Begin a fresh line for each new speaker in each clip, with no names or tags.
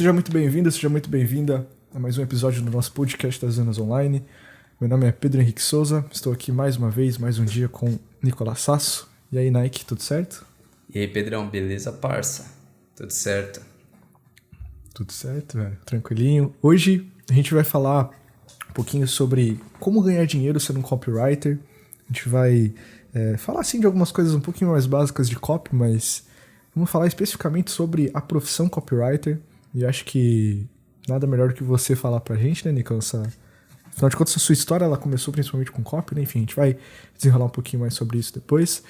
Seja muito bem-vindo, seja muito bem-vinda a mais um episódio do nosso podcast das Vendas Online. Meu nome é Pedro Henrique Souza, estou aqui mais uma vez, mais um dia com Nicolas Sasso. E aí, Nike, tudo certo?
E aí, Pedrão, beleza, parça? Tudo certo?
Tudo certo, velho. Tranquilinho. Hoje a gente vai falar um pouquinho sobre como ganhar dinheiro sendo um copywriter. A gente vai falar, assim, de algumas coisas um pouquinho mais básicas de copy, mas vamos falar especificamente sobre a profissão copywriter. E acho que nada melhor do que você falar pra gente, né, Nicolas? Afinal de contas, a sua história ela começou principalmente com copy, né? Enfim, a gente vai desenrolar um pouquinho mais sobre isso depois.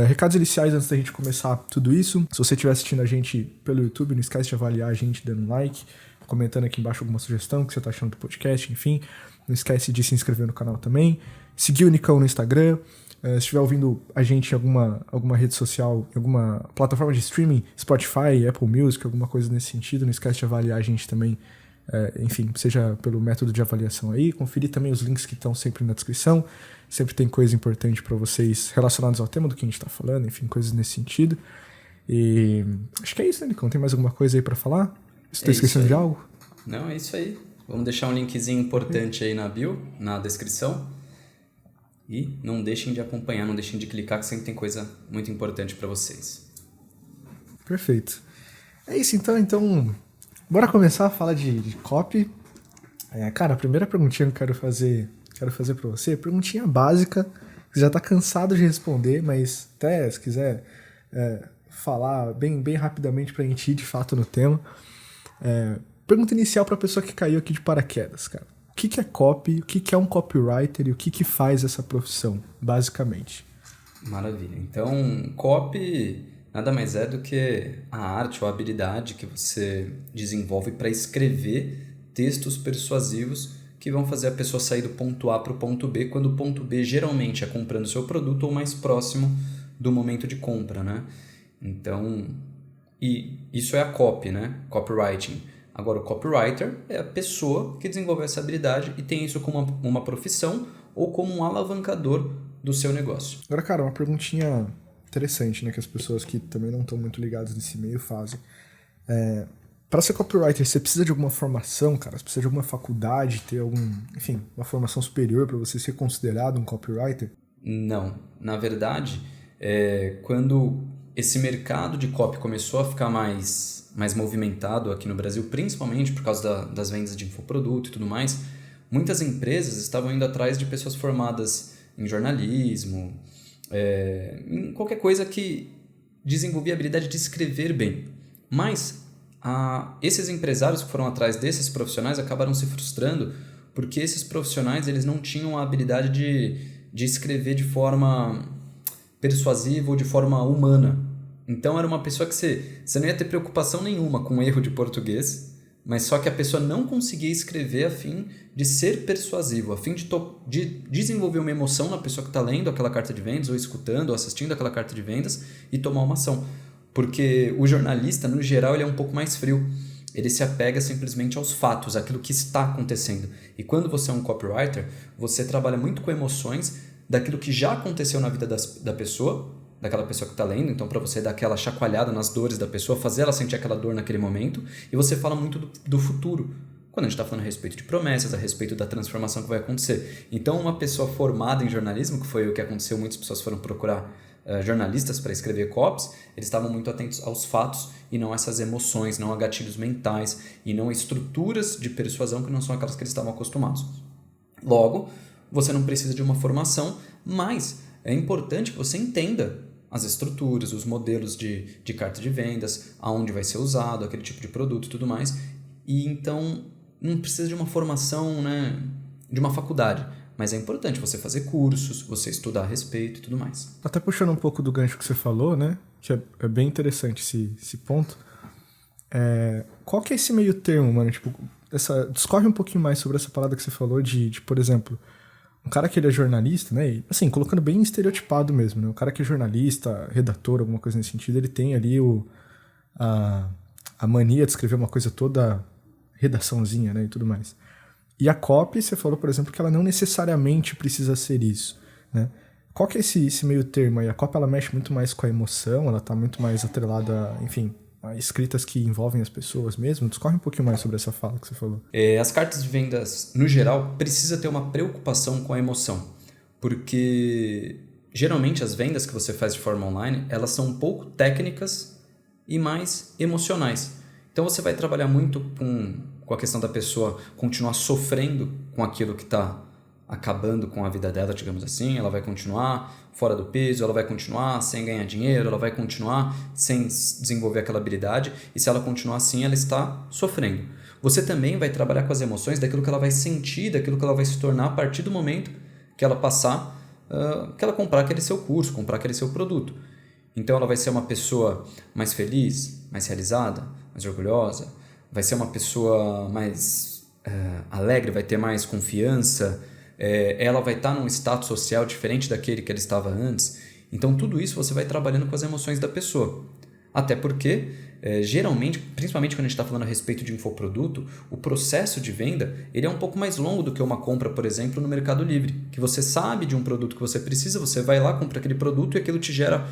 Recados iniciais antes da gente começar tudo isso. Se você estiver assistindo a gente pelo YouTube, não esquece de avaliar a gente dando um like, comentando aqui embaixo alguma sugestão que você está achando do podcast, enfim. Não esquece de se inscrever no canal também. Seguir o Nicão no Instagram. Se estiver ouvindo a gente em alguma rede social, em alguma plataforma de streaming, Spotify, Apple Music, alguma coisa nesse sentido, não esquece de avaliar a gente também, enfim, seja pelo método de avaliação aí. Conferir também os links que estão sempre na descrição. Sempre tem coisa importante para vocês relacionadas ao tema do que a gente está falando, enfim, coisas nesse sentido. E acho que é isso, né, Nicão? Tem mais alguma coisa aí para falar? Estou esquecendo de algo?
Não, é isso aí. Vamos deixar um linkzinho importante aí na bio, na descrição. E não deixem de acompanhar, não deixem de clicar, que sempre tem coisa muito importante para vocês.
Perfeito. É isso, então bora começar a falar de copy. Cara, a primeira perguntinha que eu quero fazer para você, perguntinha básica, que já tá cansado de responder, mas até se quiser falar bem rapidamente pra gente ir de fato no tema. Pergunta inicial pra pessoa que caiu aqui de paraquedas, cara. O que é copy, o que é um copywriter e o que faz essa profissão, basicamente?
Maravilha. Então, copy nada mais é do que a arte ou a habilidade que você desenvolve para escrever textos persuasivos que vão fazer a pessoa sair do ponto A para o ponto B, quando o ponto B geralmente é comprando o seu produto ou mais próximo do momento de compra, né? Então, e isso é a copy, né? Copywriting. Agora, o copywriter é a pessoa que desenvolveu essa habilidade e tem isso como uma profissão ou como um alavancador do seu negócio.
Agora, cara, uma perguntinha interessante, né? Que as pessoas que também não estão muito ligadas nesse meio fazem. Para ser copywriter, você precisa de alguma formação, cara? Você precisa de alguma faculdade, ter uma formação superior para você ser considerado um copywriter?
Não. Na verdade, quando esse mercado de copy começou a ficar mais movimentado aqui no Brasil, principalmente por causa das vendas de infoproduto e tudo mais, muitas empresas estavam indo atrás de pessoas formadas em jornalismo, em qualquer coisa que desenvolvia a habilidade de escrever bem. Mas esses empresários que foram atrás desses profissionais acabaram se frustrando porque esses profissionais eles não tinham a habilidade de escrever de forma persuasiva ou de forma humana. Então era uma pessoa que você não ia ter preocupação nenhuma com o erro de português, mas só que a pessoa não conseguia escrever a fim de ser persuasivo, a fim de desenvolver uma emoção na pessoa que está lendo aquela carta de vendas ou escutando ou assistindo aquela carta de vendas e tomar uma ação. Porque o jornalista, no geral, ele é um pouco mais frio. Ele se apega simplesmente aos fatos, àquilo que está acontecendo. E quando você é um copywriter, você trabalha muito com emoções daquilo que já aconteceu na vida da pessoa, daquela pessoa que está lendo. Então, para você dar aquela chacoalhada nas dores da pessoa, fazer ela sentir aquela dor naquele momento. E você fala muito do futuro, quando a gente está falando a respeito de promessas, a respeito da transformação que vai acontecer. Então, uma pessoa formada em jornalismo, que foi o que aconteceu, muitas pessoas foram procurar jornalistas para escrever copies, eles estavam muito atentos aos fatos e não a essas emoções, não a gatilhos mentais e não a estruturas de persuasão que não são aquelas que eles estavam acostumados. Logo, você não precisa de uma formação, mas é importante que você entenda as estruturas, os modelos de carta de vendas, aonde vai ser usado aquele tipo de produto e tudo mais. E então não precisa de uma formação, né, de uma faculdade. Mas é importante você fazer cursos, você estudar a respeito e tudo mais.
Até puxando um pouco do gancho que você falou, né? Que é bem interessante esse ponto. Qual que é esse meio termo, mano? Tipo, discorre um pouquinho mais sobre essa parada que você falou de, por exemplo, um cara que ele é jornalista, né? E, assim, colocando bem estereotipado mesmo, né? O cara que é jornalista, redator, alguma coisa nesse sentido, ele tem ali a mania de escrever uma coisa toda redaçãozinha, né? E tudo mais. E a copy, você falou, por exemplo, que ela não necessariamente precisa ser isso, né? Qual que é esse meio termo aí? A copy, ela mexe muito mais com a emoção, ela tá muito mais atrelada, enfim, escritas que envolvem as pessoas mesmo? Discorre um pouquinho mais sobre essa fala que você falou.
As cartas de vendas, no geral, precisa ter uma preocupação com a emoção, porque geralmente as vendas que você faz de forma online, elas são um pouco técnicas e mais emocionais. Então você vai trabalhar muito com a questão da pessoa continuar sofrendo com aquilo que está acabando com a vida dela, digamos assim. Ela vai continuar fora do peso, ela vai continuar sem ganhar dinheiro, ela vai continuar sem desenvolver aquela habilidade, e se ela continuar assim, ela está sofrendo. Você também vai trabalhar com as emoções daquilo que ela vai sentir, daquilo que ela vai se tornar a partir do momento que ela passar, que ela comprar aquele seu curso, comprar aquele seu produto. Então ela vai ser uma pessoa mais feliz, mais realizada, mais orgulhosa, vai ser uma pessoa mais alegre, vai ter mais confiança, ela vai estar num status social diferente daquele que ela estava antes. Então tudo isso você vai trabalhando com as emoções da pessoa. Até porque, geralmente, principalmente quando a gente está falando a respeito de infoproduto, o processo de venda ele é um pouco mais longo do que uma compra, por exemplo, no Mercado Livre. Que você sabe de um produto que você precisa, você vai lá, compra aquele produto e aquilo te gera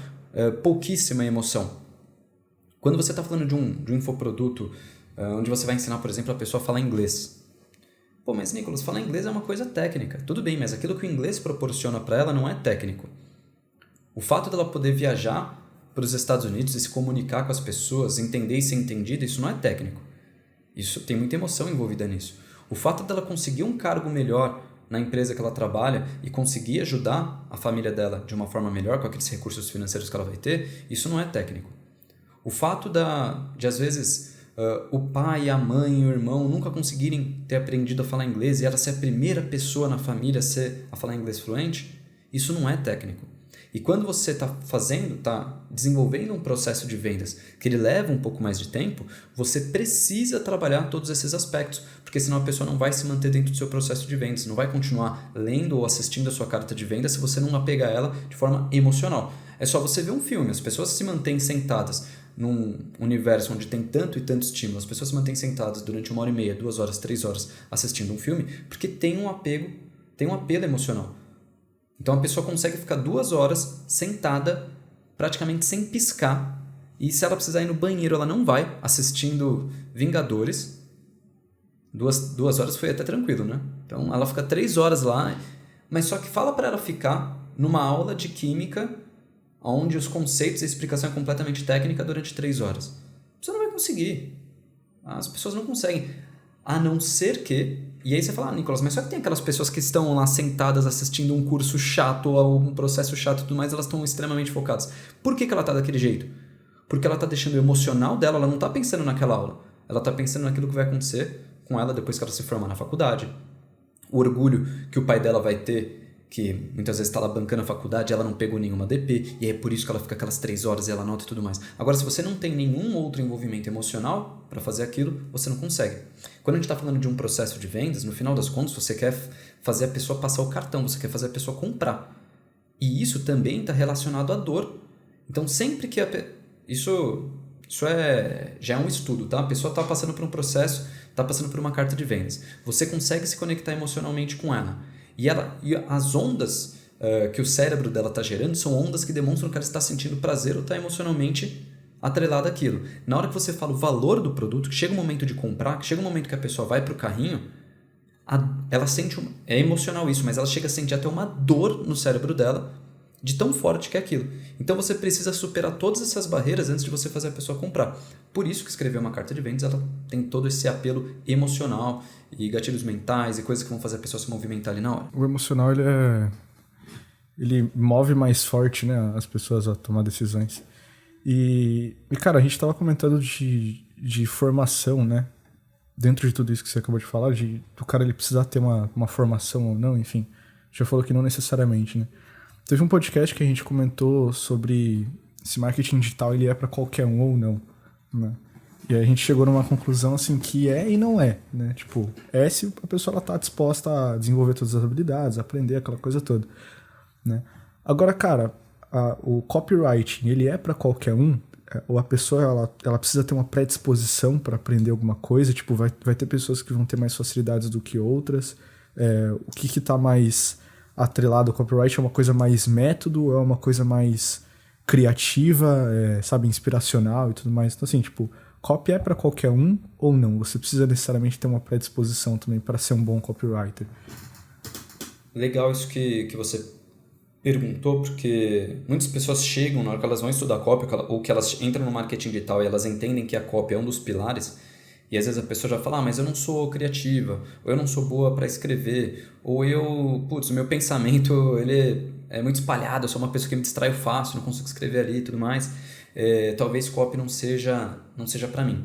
pouquíssima emoção. Quando você está falando de um infoproduto, onde você vai ensinar, por exemplo, a pessoa a falar inglês. Pô, mas Nicolas, falar inglês é uma coisa técnica. Tudo bem, mas aquilo que o inglês proporciona para ela não é técnico. O fato dela poder viajar para os Estados Unidos e se comunicar com as pessoas, entender e ser entendida, isso não é técnico. Isso tem muita emoção envolvida nisso. O fato dela conseguir um cargo melhor na empresa que ela trabalha e conseguir ajudar a família dela de uma forma melhor com aqueles recursos financeiros que ela vai ter, isso não é técnico. O fato de às vezes, o pai, a mãe e o irmão nunca conseguirem ter aprendido a falar inglês e ela ser a primeira pessoa na família a falar inglês fluente, isso não é técnico. E quando você está desenvolvendo um processo de vendas que ele leva um pouco mais de tempo, você precisa trabalhar todos esses aspectos, porque senão a pessoa não vai se manter dentro do seu processo de vendas, não vai continuar lendo ou assistindo a sua carta de venda se você não apegar ela de forma emocional. É só você ver um filme, as pessoas se mantêm sentadas num universo onde tem tanto e tanto estímulo, as pessoas se mantêm sentadas durante 1h30, 2 horas, 3 horas assistindo um filme, porque tem um apelo emocional. Então a pessoa consegue ficar 2 horas sentada, praticamente sem piscar, e se ela precisar ir no banheiro, ela não vai, assistindo Vingadores. 2 horas foi até tranquilo, né? Então ela fica 3 horas lá, mas só que fala para ela ficar numa aula de química, onde os conceitos e a explicação é completamente técnica durante 3 horas. Você não vai conseguir. As pessoas não conseguem. A não ser que... E aí você fala, Nicolas, mas só que tem aquelas pessoas que estão lá sentadas assistindo um curso chato ou um processo chato e tudo mais, elas estão extremamente focadas. Por que ela está daquele jeito? Porque ela está deixando o emocional dela, ela não está pensando naquela aula. Ela está pensando naquilo que vai acontecer com ela depois que ela se formar na faculdade. O orgulho que o pai dela vai ter, que muitas vezes está lá bancando a faculdade, ela não pegou nenhuma DP, e é por isso que ela fica aquelas 3 horas e ela anota e tudo mais. Agora, se você não tem nenhum outro envolvimento emocional para fazer aquilo, você não consegue. Quando a gente está falando de um processo de vendas, no final das contas, você quer fazer a pessoa passar o cartão, você quer fazer a pessoa comprar. E isso também está relacionado à dor. Então, sempre que Isso já é um estudo, tá? A pessoa está passando por um processo, está passando por uma carta de vendas. Você consegue se conectar emocionalmente com ela. E as ondas que o cérebro dela está gerando são ondas que demonstram que ela está sentindo prazer ou está emocionalmente atrelada àquilo. Na hora que você fala o valor do produto, que chega o momento de comprar, que chega o momento que a pessoa vai para o carrinho, ela sente... É emocional isso, mas ela chega a sentir até uma dor no cérebro dela de tão forte que é aquilo. Então você precisa superar todas essas barreiras antes de você fazer a pessoa comprar. Por isso que escrever uma carta de vendas, ela tem todo esse apelo emocional e gatilhos mentais e coisas que vão fazer a pessoa se movimentar ali na hora.
O emocional, ele move mais forte, né, as pessoas a tomar decisões. E cara, a gente estava comentando de formação, né? Dentro de tudo isso que você acabou de falar, do cara ele precisar ter uma formação ou não, enfim. Já falou que não necessariamente, né? Teve um podcast que a gente comentou sobre se marketing digital ele é para qualquer um ou não, né? E aí a gente chegou numa conclusão assim que é e não é, né? Tipo, se a pessoa ela tá disposta a desenvolver todas as habilidades, aprender aquela coisa toda, né? Agora, cara, o copywriting, ele é para qualquer um? Ou a pessoa ela precisa ter uma predisposição para aprender alguma coisa? Tipo, vai ter pessoas que vão ter mais facilidades do que outras? O que tá mais atrelado ao copyright? É uma coisa mais método ou é uma coisa mais criativa, sabe, inspiracional e tudo mais. Então, assim, tipo, copy é para qualquer um ou não? Você precisa necessariamente ter uma predisposição também para ser um bom copywriter?
Legal isso que você perguntou, porque muitas pessoas chegam, na hora que elas vão estudar copy, ou que elas entram no marketing digital e elas entendem que a copy é um dos pilares, e às vezes a pessoa já fala, mas eu não sou criativa, ou eu não sou boa para escrever, ou o meu pensamento ele é muito espalhado, eu sou uma pessoa que me distraio fácil, não consigo escrever ali e tudo mais, talvez copy não seja para mim.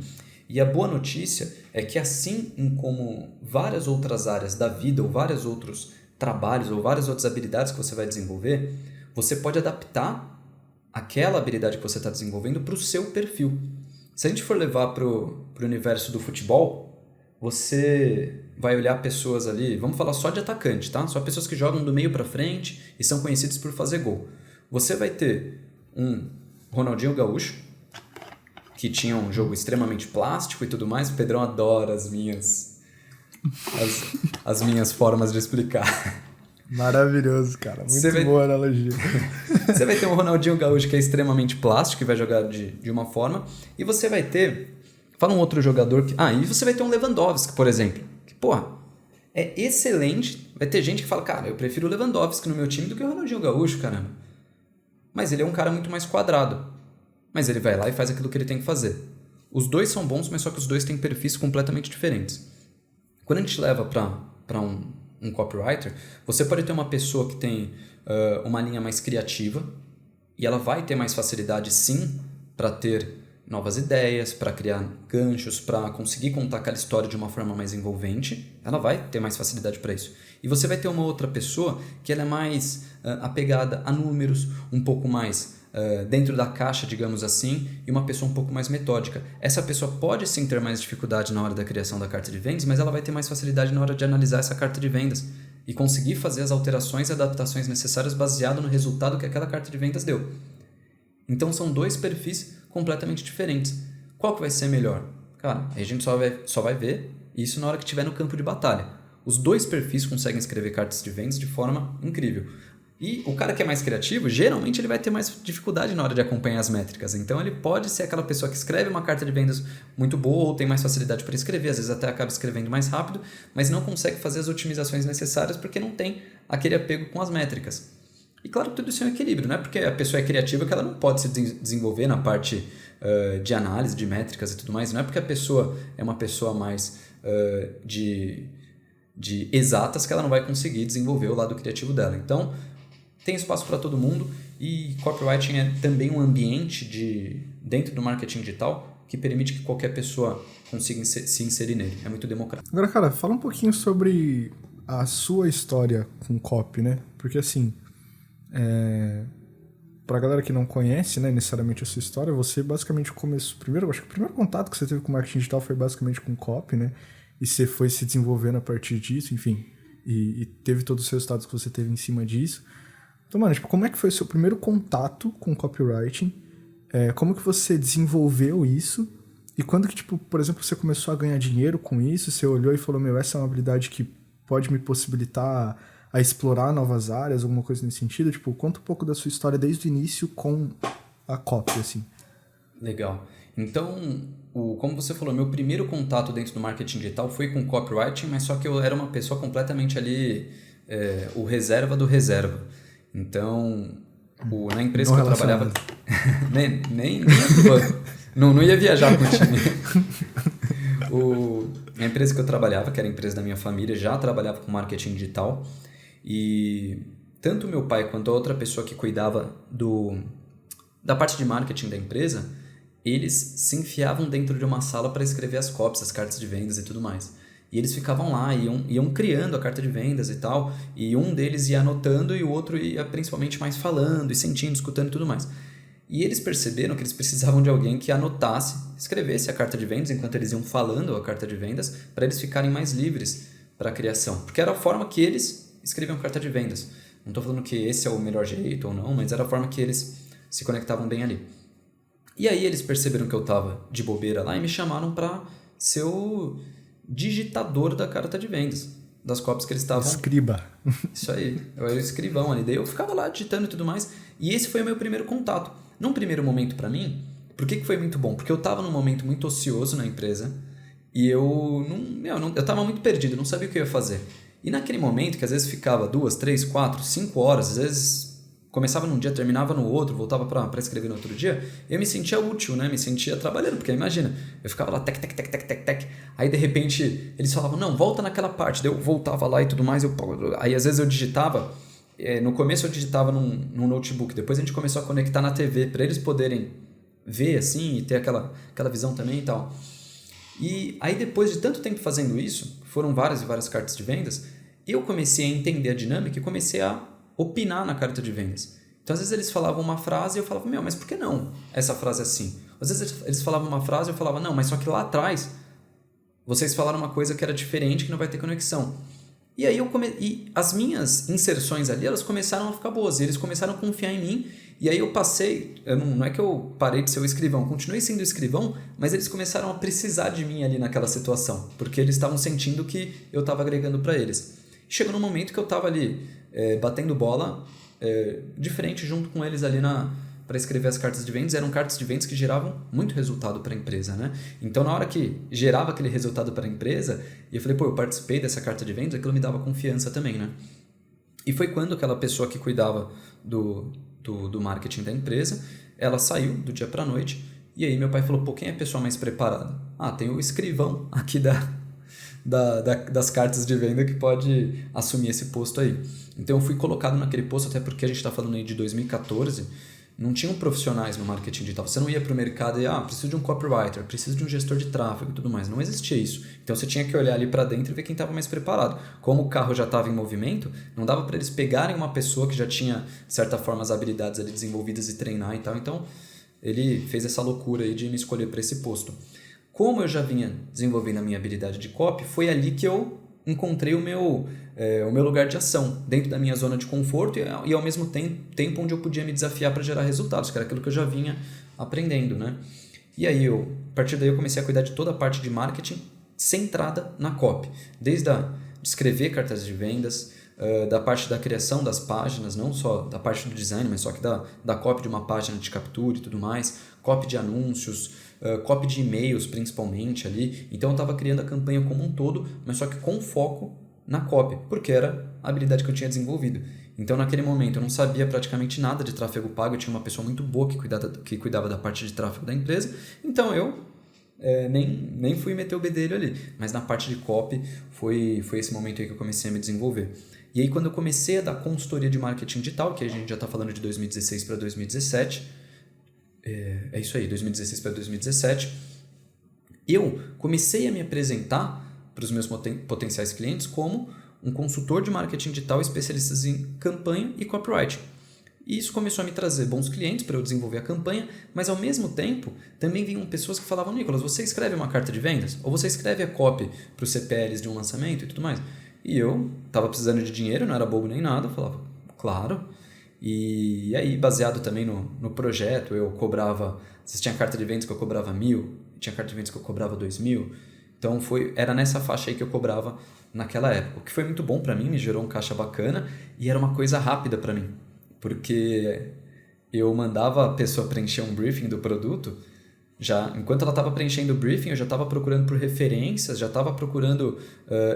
E a boa notícia é que assim como várias outras áreas da vida, ou vários outros trabalhos, ou várias outras habilidades que você vai desenvolver, você pode adaptar aquela habilidade que você está desenvolvendo para o seu perfil. Se a gente for levar para o universo do futebol, você vai olhar pessoas ali, vamos falar só de atacante, tá? Só pessoas que jogam do meio para frente e são conhecidas por fazer gol. Você vai ter um Ronaldinho Gaúcho, que tinha um jogo extremamente plástico e tudo mais. O Pedrão adora as minhas formas de explicar.
Maravilhoso, cara. Muito boa analogia.
Você vai ter um Ronaldinho Gaúcho que é extremamente plástico, que vai jogar de uma forma, e você vai ter... Fala um outro jogador que... e você vai ter um Lewandowski, por exemplo, que, é excelente. Vai ter gente que fala, cara, eu prefiro o Lewandowski no meu time do que o Ronaldinho Gaúcho, caramba. Mas ele é um cara muito mais quadrado. Mas ele vai lá e faz aquilo que ele tem que fazer. Os dois são bons, mas só que os dois têm perfis completamente diferentes. Quando a gente leva para um copywriter, você pode ter uma pessoa que tem uma linha mais criativa e ela vai ter mais facilidade, sim, para ter novas ideias, para criar ganchos, para conseguir contar aquela história de uma forma mais envolvente. Ela vai ter mais facilidade para isso. E você vai ter uma outra pessoa que ela é mais apegada a números, um pouco mais dentro da caixa, digamos assim, e uma pessoa um pouco mais metódica. Essa pessoa pode sim ter mais dificuldade na hora da criação da carta de vendas, mas ela vai ter mais facilidade na hora de analisar essa carta de vendas e conseguir fazer as alterações e adaptações necessárias baseado no resultado que aquela carta de vendas deu. Então são dois perfis completamente diferentes. Qual que vai ser melhor? Cara, a gente só vai ver isso na hora que estiver no campo de batalha. Os dois perfis conseguem escrever cartas de vendas de forma incrível. E o cara que é mais criativo, geralmente ele vai ter mais dificuldade na hora de acompanhar as métricas. Então ele pode ser aquela pessoa que escreve uma carta de vendas muito boa ou tem mais facilidade para escrever, às vezes até acaba escrevendo mais rápido, mas não consegue fazer as otimizações necessárias porque não tem aquele apego com as métricas. E claro que tudo isso é um equilíbrio, não é porque a pessoa é criativa que ela não pode se desenvolver na parte de análise de métricas e tudo mais, não é porque a pessoa é uma pessoa mais de exatas que ela não vai conseguir desenvolver o lado criativo dela. Então, tem espaço para todo mundo e copywriting é também um ambiente dentro do marketing digital que permite que qualquer pessoa consiga se inserir nele. É muito democrático.
Agora, cara, fala um pouquinho sobre a sua história com copy, né? Porque, assim, pra galera que não conhece, né, necessariamente a sua história, você basicamente começou... Acho que o primeiro contato que você teve com marketing digital foi basicamente com copy, né? E você foi se desenvolvendo a partir disso, enfim, e teve todos os resultados que você teve em cima disso. Então, mano, tipo, como é que foi o seu primeiro contato com copywriting? Como que você desenvolveu isso? E quando que, tipo, por exemplo, você começou a ganhar dinheiro com isso? Você olhou e falou, essa é uma habilidade que pode me possibilitar a explorar novas áreas, alguma coisa nesse sentido? Tipo, conta um pouco da sua história desde o início com a copy, assim.
Legal. Então, como você falou, meu primeiro contato dentro do marketing digital foi com copywriting, mas só que eu era uma pessoa completamente ali, o reserva do reserva. Então, na empresa
não
que eu trabalhava... nem não ia viajar com o time. A empresa que eu trabalhava, que era a empresa da minha família, já trabalhava com marketing digital. E tanto meu pai quanto a outra pessoa que cuidava da parte de marketing da empresa, eles se enfiavam dentro de uma sala para escrever as copies, as cartas de vendas e tudo mais. E eles ficavam lá, iam criando a carta de vendas e tal, e um deles ia anotando e o outro ia principalmente mais falando e sentindo, escutando e tudo mais. E eles perceberam que eles precisavam de alguém que anotasse, escrevesse a carta de vendas enquanto eles iam falando a carta de vendas, para eles ficarem mais livres para a criação. Porque era a forma que eles escreviam carta de vendas. Não estou falando que esse é o melhor jeito ou não, mas era a forma que eles se conectavam bem ali. E aí eles perceberam que eu estava de bobeira lá e me chamaram para ser o digitador da carta de vendas, das copies que eles estavam...
Escriba.
Isso aí, eu era o escrivão ali. Daí eu ficava lá digitando e tudo mais. E esse foi o meu primeiro contato. Num primeiro momento para mim, por que foi muito bom? Porque eu tava num momento muito ocioso na empresa e eu tava muito perdido, não sabia o que eu ia fazer. E naquele momento, que às vezes ficava 2, 3, 4, 5 horas, às vezes começava num dia, terminava no outro, voltava para escrever no outro dia, eu me sentia útil, né? Me sentia trabalhando, porque imagina, eu ficava lá, tec, tec, tec, tec, tec, tec, aí de repente eles falavam, não, volta naquela parte, daí eu voltava lá e tudo mais, aí às vezes eu digitava, no começo eu digitava num notebook, depois a gente começou a conectar na TV, para eles poderem ver assim e ter aquela visão também e tal. E aí depois de tanto tempo fazendo isso, foram várias e várias cartas de vendas, eu comecei a entender a dinâmica e comecei a opinar na carta de vendas. Então às vezes eles falavam uma frase e eu falava, mas por que não essa frase assim? Às vezes eles falavam uma frase e eu falava, não, mas só que lá atrás vocês falaram uma coisa que era diferente, que não vai ter conexão. E aí e as minhas inserções ali, elas começaram a ficar boas, e eles começaram a confiar em mim, e aí eu passei, não é que eu parei de ser o escrivão, continuei sendo o escrivão, mas eles começaram a precisar de mim ali naquela situação, porque eles estavam sentindo que eu estava agregando para eles. Chegou num momento que eu estava ali batendo bola de frente junto com eles ali para escrever as cartas de vendas. Eram cartas de vendas que geravam muito resultado para a empresa, né? Então, na hora que gerava aquele resultado para a empresa, eu falei, eu participei dessa carta de vendas, aquilo me dava confiança também, né? E foi quando aquela pessoa que cuidava do marketing da empresa, ela saiu do dia para a noite, e aí meu pai falou, quem é a pessoa mais preparada? Tem o escrivão aqui das cartas de venda que pode assumir esse posto aí. Então eu fui colocado naquele posto, até porque a gente está falando aí de 2014, não tinham profissionais no marketing digital. Você não ia para o mercado e preciso de um copywriter, preciso de um gestor de tráfego e tudo mais. Não existia isso. Então você tinha que olhar ali para dentro e ver quem estava mais preparado. Como o carro já estava em movimento, não dava para eles pegarem uma pessoa que já tinha, de certa forma, as habilidades ali desenvolvidas e treinar e tal. Então ele fez essa loucura aí de me escolher para esse posto. Como eu já vinha desenvolvendo a minha habilidade de copy, foi ali que eu encontrei o meu lugar de ação, dentro da minha zona de conforto e ao mesmo tempo onde eu podia me desafiar para gerar resultados, que era aquilo que eu já vinha aprendendo, né? E aí, a partir daí eu comecei a cuidar de toda a parte de marketing centrada na copy, desde de escrever cartas de vendas, da parte da criação das páginas, não só da parte do design, mas só que da copy de uma página de captura e tudo mais, copy de anúncios, copy de e-mails principalmente ali. Então eu estava criando a campanha como um todo, mas só que com foco na copy, porque era a habilidade que eu tinha desenvolvido. Então naquele momento eu não sabia praticamente nada de tráfego pago, eu tinha uma pessoa muito boa que cuidava da parte de tráfego da empresa, então eu nem fui meter o bedelho ali, mas na parte de copy foi esse momento aí que eu comecei a me desenvolver. E aí quando eu comecei a dar consultoria de marketing digital, que a gente já está falando de 2016 para 2017, é isso aí, 2016 para 2017, eu comecei a me apresentar para os meus potenciais clientes como um consultor de marketing digital especialista em campanha e copywriting. E isso começou a me trazer bons clientes para eu desenvolver a campanha, mas ao mesmo tempo também vinham pessoas que falavam, Nicolas, você escreve uma carta de vendas? Ou você escreve a copy para os CPLs de um lançamento e tudo mais? E eu estava precisando de dinheiro, não era bobo nem nada, eu falava, claro. E aí, baseado também no projeto, eu cobrava, se tinha carta de vendas que eu cobrava 1.000, tinha carta de vendas que eu cobrava 2.000, então era nessa faixa aí que eu cobrava naquela época, o que foi muito bom para mim, me gerou um caixa bacana e era uma coisa rápida para mim, porque eu mandava a pessoa preencher um briefing do produto, enquanto ela estava preenchendo o briefing, eu já estava procurando por referências, já estava procurando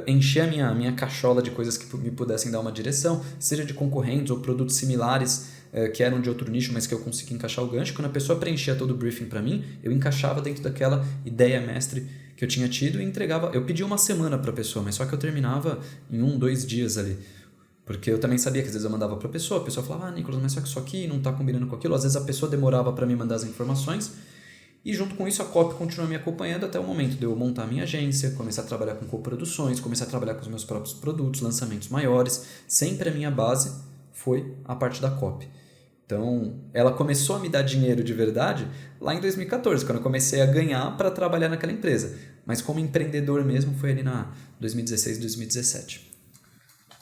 encher a minha cachola de coisas que me pudessem dar uma direção, seja de concorrentes ou produtos similares que eram de outro nicho, mas que eu consegui encaixar o gancho. Quando a pessoa preenchia todo o briefing para mim, eu encaixava dentro daquela ideia mestre que eu tinha tido e entregava. Eu pedia uma semana para a pessoa, mas só que eu terminava em 1, 2 dias ali. Porque eu também sabia que às vezes eu mandava para a pessoa falava, Nicolas, mas só que isso aqui não está combinando com aquilo. Às vezes a pessoa demorava para me mandar as informações. E junto com isso a copy continua me acompanhando até o momento de eu montar a minha agência, começar a trabalhar com coproduções, começar a trabalhar com os meus próprios produtos, lançamentos maiores. Sempre a minha base foi a parte da copy. Então, ela começou a me dar dinheiro de verdade lá em 2014, quando eu comecei a ganhar para trabalhar naquela empresa. Mas como empreendedor mesmo foi ali na 2016, 2017.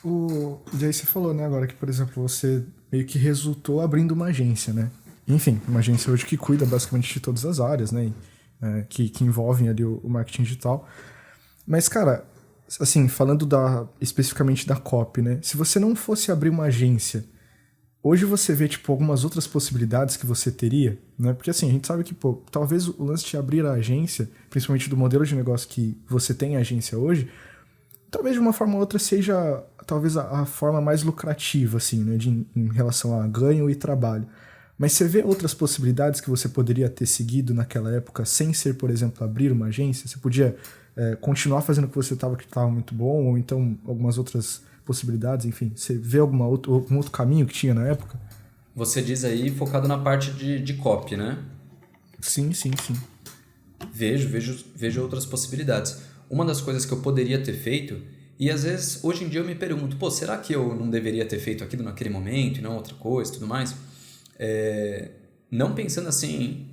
E aí você falou, né, agora que, por exemplo, você meio que resultou abrindo uma agência, né? Enfim, uma agência hoje que cuida basicamente de todas as áreas, né? Que envolvem ali o marketing digital. Mas, cara, assim, falando especificamente da copy, né? Se você não fosse abrir uma agência, hoje você vê, tipo, algumas outras possibilidades que você teria, né? Porque, assim, a gente sabe que, pô, talvez o lance de abrir a agência, principalmente do modelo de negócio que você tem a agência hoje, talvez de uma forma ou outra seja, talvez, a forma mais lucrativa, assim, né? Em relação a ganho e trabalho. Mas você vê outras possibilidades que você poderia ter seguido naquela época sem ser, por exemplo, abrir uma agência? Você podia continuar fazendo o que você estava, que estava muito bom, ou então algumas outras possibilidades, enfim. Você vê algum outro caminho que tinha na época?
Você diz aí focado na parte de copy, né?
Sim, sim, sim.
Vejo outras possibilidades. Uma das coisas que eu poderia ter feito, e às vezes hoje em dia eu me pergunto, pô, será que eu não deveria ter feito aquilo naquele momento e não outra coisa e tudo mais? Não pensando assim,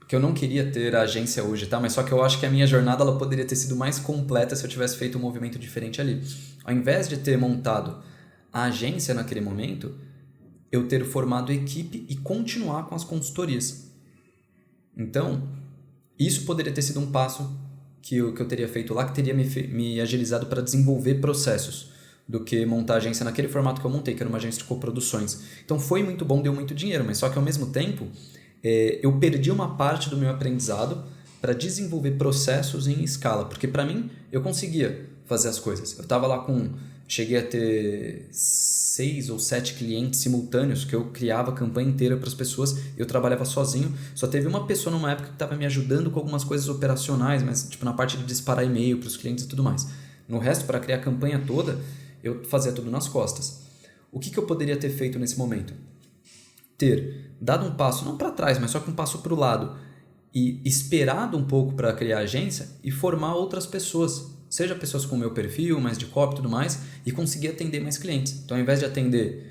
que eu não queria ter a agência hoje, tá? Mas só que eu acho que a minha jornada ela poderia ter sido mais completa se eu tivesse feito um movimento diferente ali. Ao invés de ter montado a agência naquele momento, eu ter formado equipe e continuar com as consultorias. Então, isso poderia ter sido um passo que eu teria feito lá, que teria me agilizado para desenvolver processos, do que montar a agência naquele formato que eu montei, que era uma agência de coproduções. Então foi muito bom, deu muito dinheiro, mas só que ao mesmo tempo eu perdi uma parte do meu aprendizado para desenvolver processos em escala, porque para mim eu conseguia fazer as coisas. Eu estava lá cheguei a ter 6 ou 7 clientes simultâneos que eu criava a campanha inteira para as pessoas, eu trabalhava sozinho, só teve uma pessoa numa época que estava me ajudando com algumas coisas operacionais, mas tipo na parte de disparar e-mail para os clientes e tudo mais. No resto, para criar a campanha toda, eu fazia tudo nas costas. O que eu poderia ter feito nesse momento? Ter dado um passo, não para trás, mas só que um passo para o lado e esperado um pouco para criar a agência e formar outras pessoas, seja pessoas com o meu perfil, mais de copy e tudo mais, e conseguir atender mais clientes. Então, ao invés de atender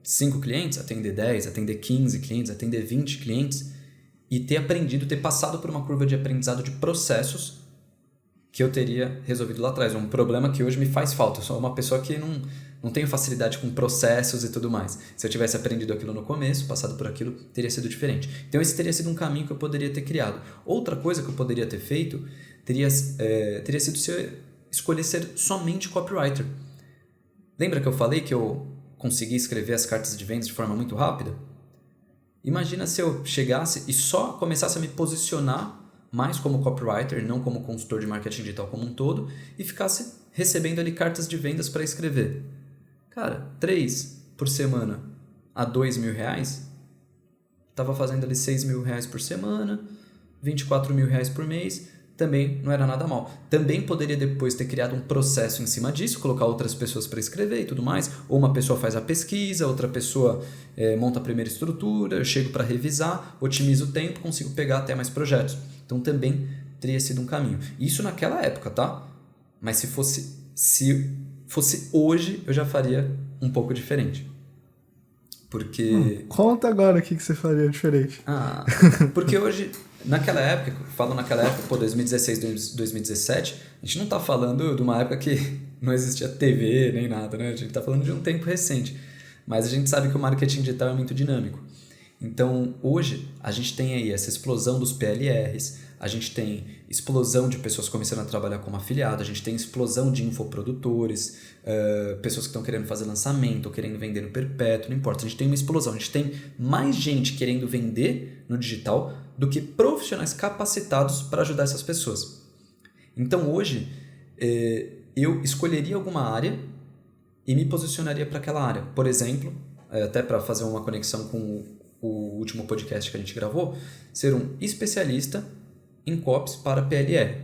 5 clientes, atender 10, atender 15 clientes, atender 20 clientes e ter aprendido, ter passado por uma curva de aprendizado de processos que eu teria resolvido lá atrás. Um problema que hoje me faz falta. Eu sou uma pessoa que não tenho facilidade com processos e tudo mais. Se eu tivesse aprendido aquilo no começo, passado por aquilo, teria sido diferente. Então esse teria sido um caminho que eu poderia ter criado. Outra coisa que eu poderia ter feito teria sido escolher ser somente copywriter. Lembra que eu falei que eu consegui escrever as cartas de vendas de forma muito rápida? Imagina se eu chegasse e só começasse a me posicionar mais como copywriter, não como consultor de marketing digital como um todo, e ficasse recebendo ali cartas de vendas para escrever. Cara, 3 por semana a R$2.000, estava fazendo ali R$6.000 por semana, R$24.000 por mês, também não era nada mal. Também poderia depois ter criado um processo em cima disso, colocar outras pessoas para escrever e tudo mais, ou uma pessoa faz a pesquisa, outra pessoa monta a primeira estrutura, eu chego para revisar, otimizo o tempo, consigo pegar até mais projetos. Então também teria sido um caminho. Isso naquela época, tá? Mas se fosse hoje, eu já faria um pouco diferente. Porque...
Conta agora o que você faria diferente.
Porque hoje, naquela época, 2016, 2017, a gente não tá falando de uma época que não existia TV nem nada, né? A gente tá falando de um tempo recente. Mas a gente sabe que o marketing digital é muito dinâmico. Então, hoje, a gente tem aí essa explosão dos PLRs, a gente tem explosão de pessoas começando a trabalhar como afiliado, a gente tem explosão de infoprodutores, pessoas que estão querendo fazer lançamento, ou querendo vender no perpétuo, não importa. A gente tem uma explosão, a gente tem mais gente querendo vender no digital do que profissionais capacitados para ajudar essas pessoas. Então, hoje, eu escolheria alguma área e me posicionaria para aquela área. Por exemplo, até para fazer uma conexão com o último podcast que a gente gravou, ser um especialista em copies para PLR.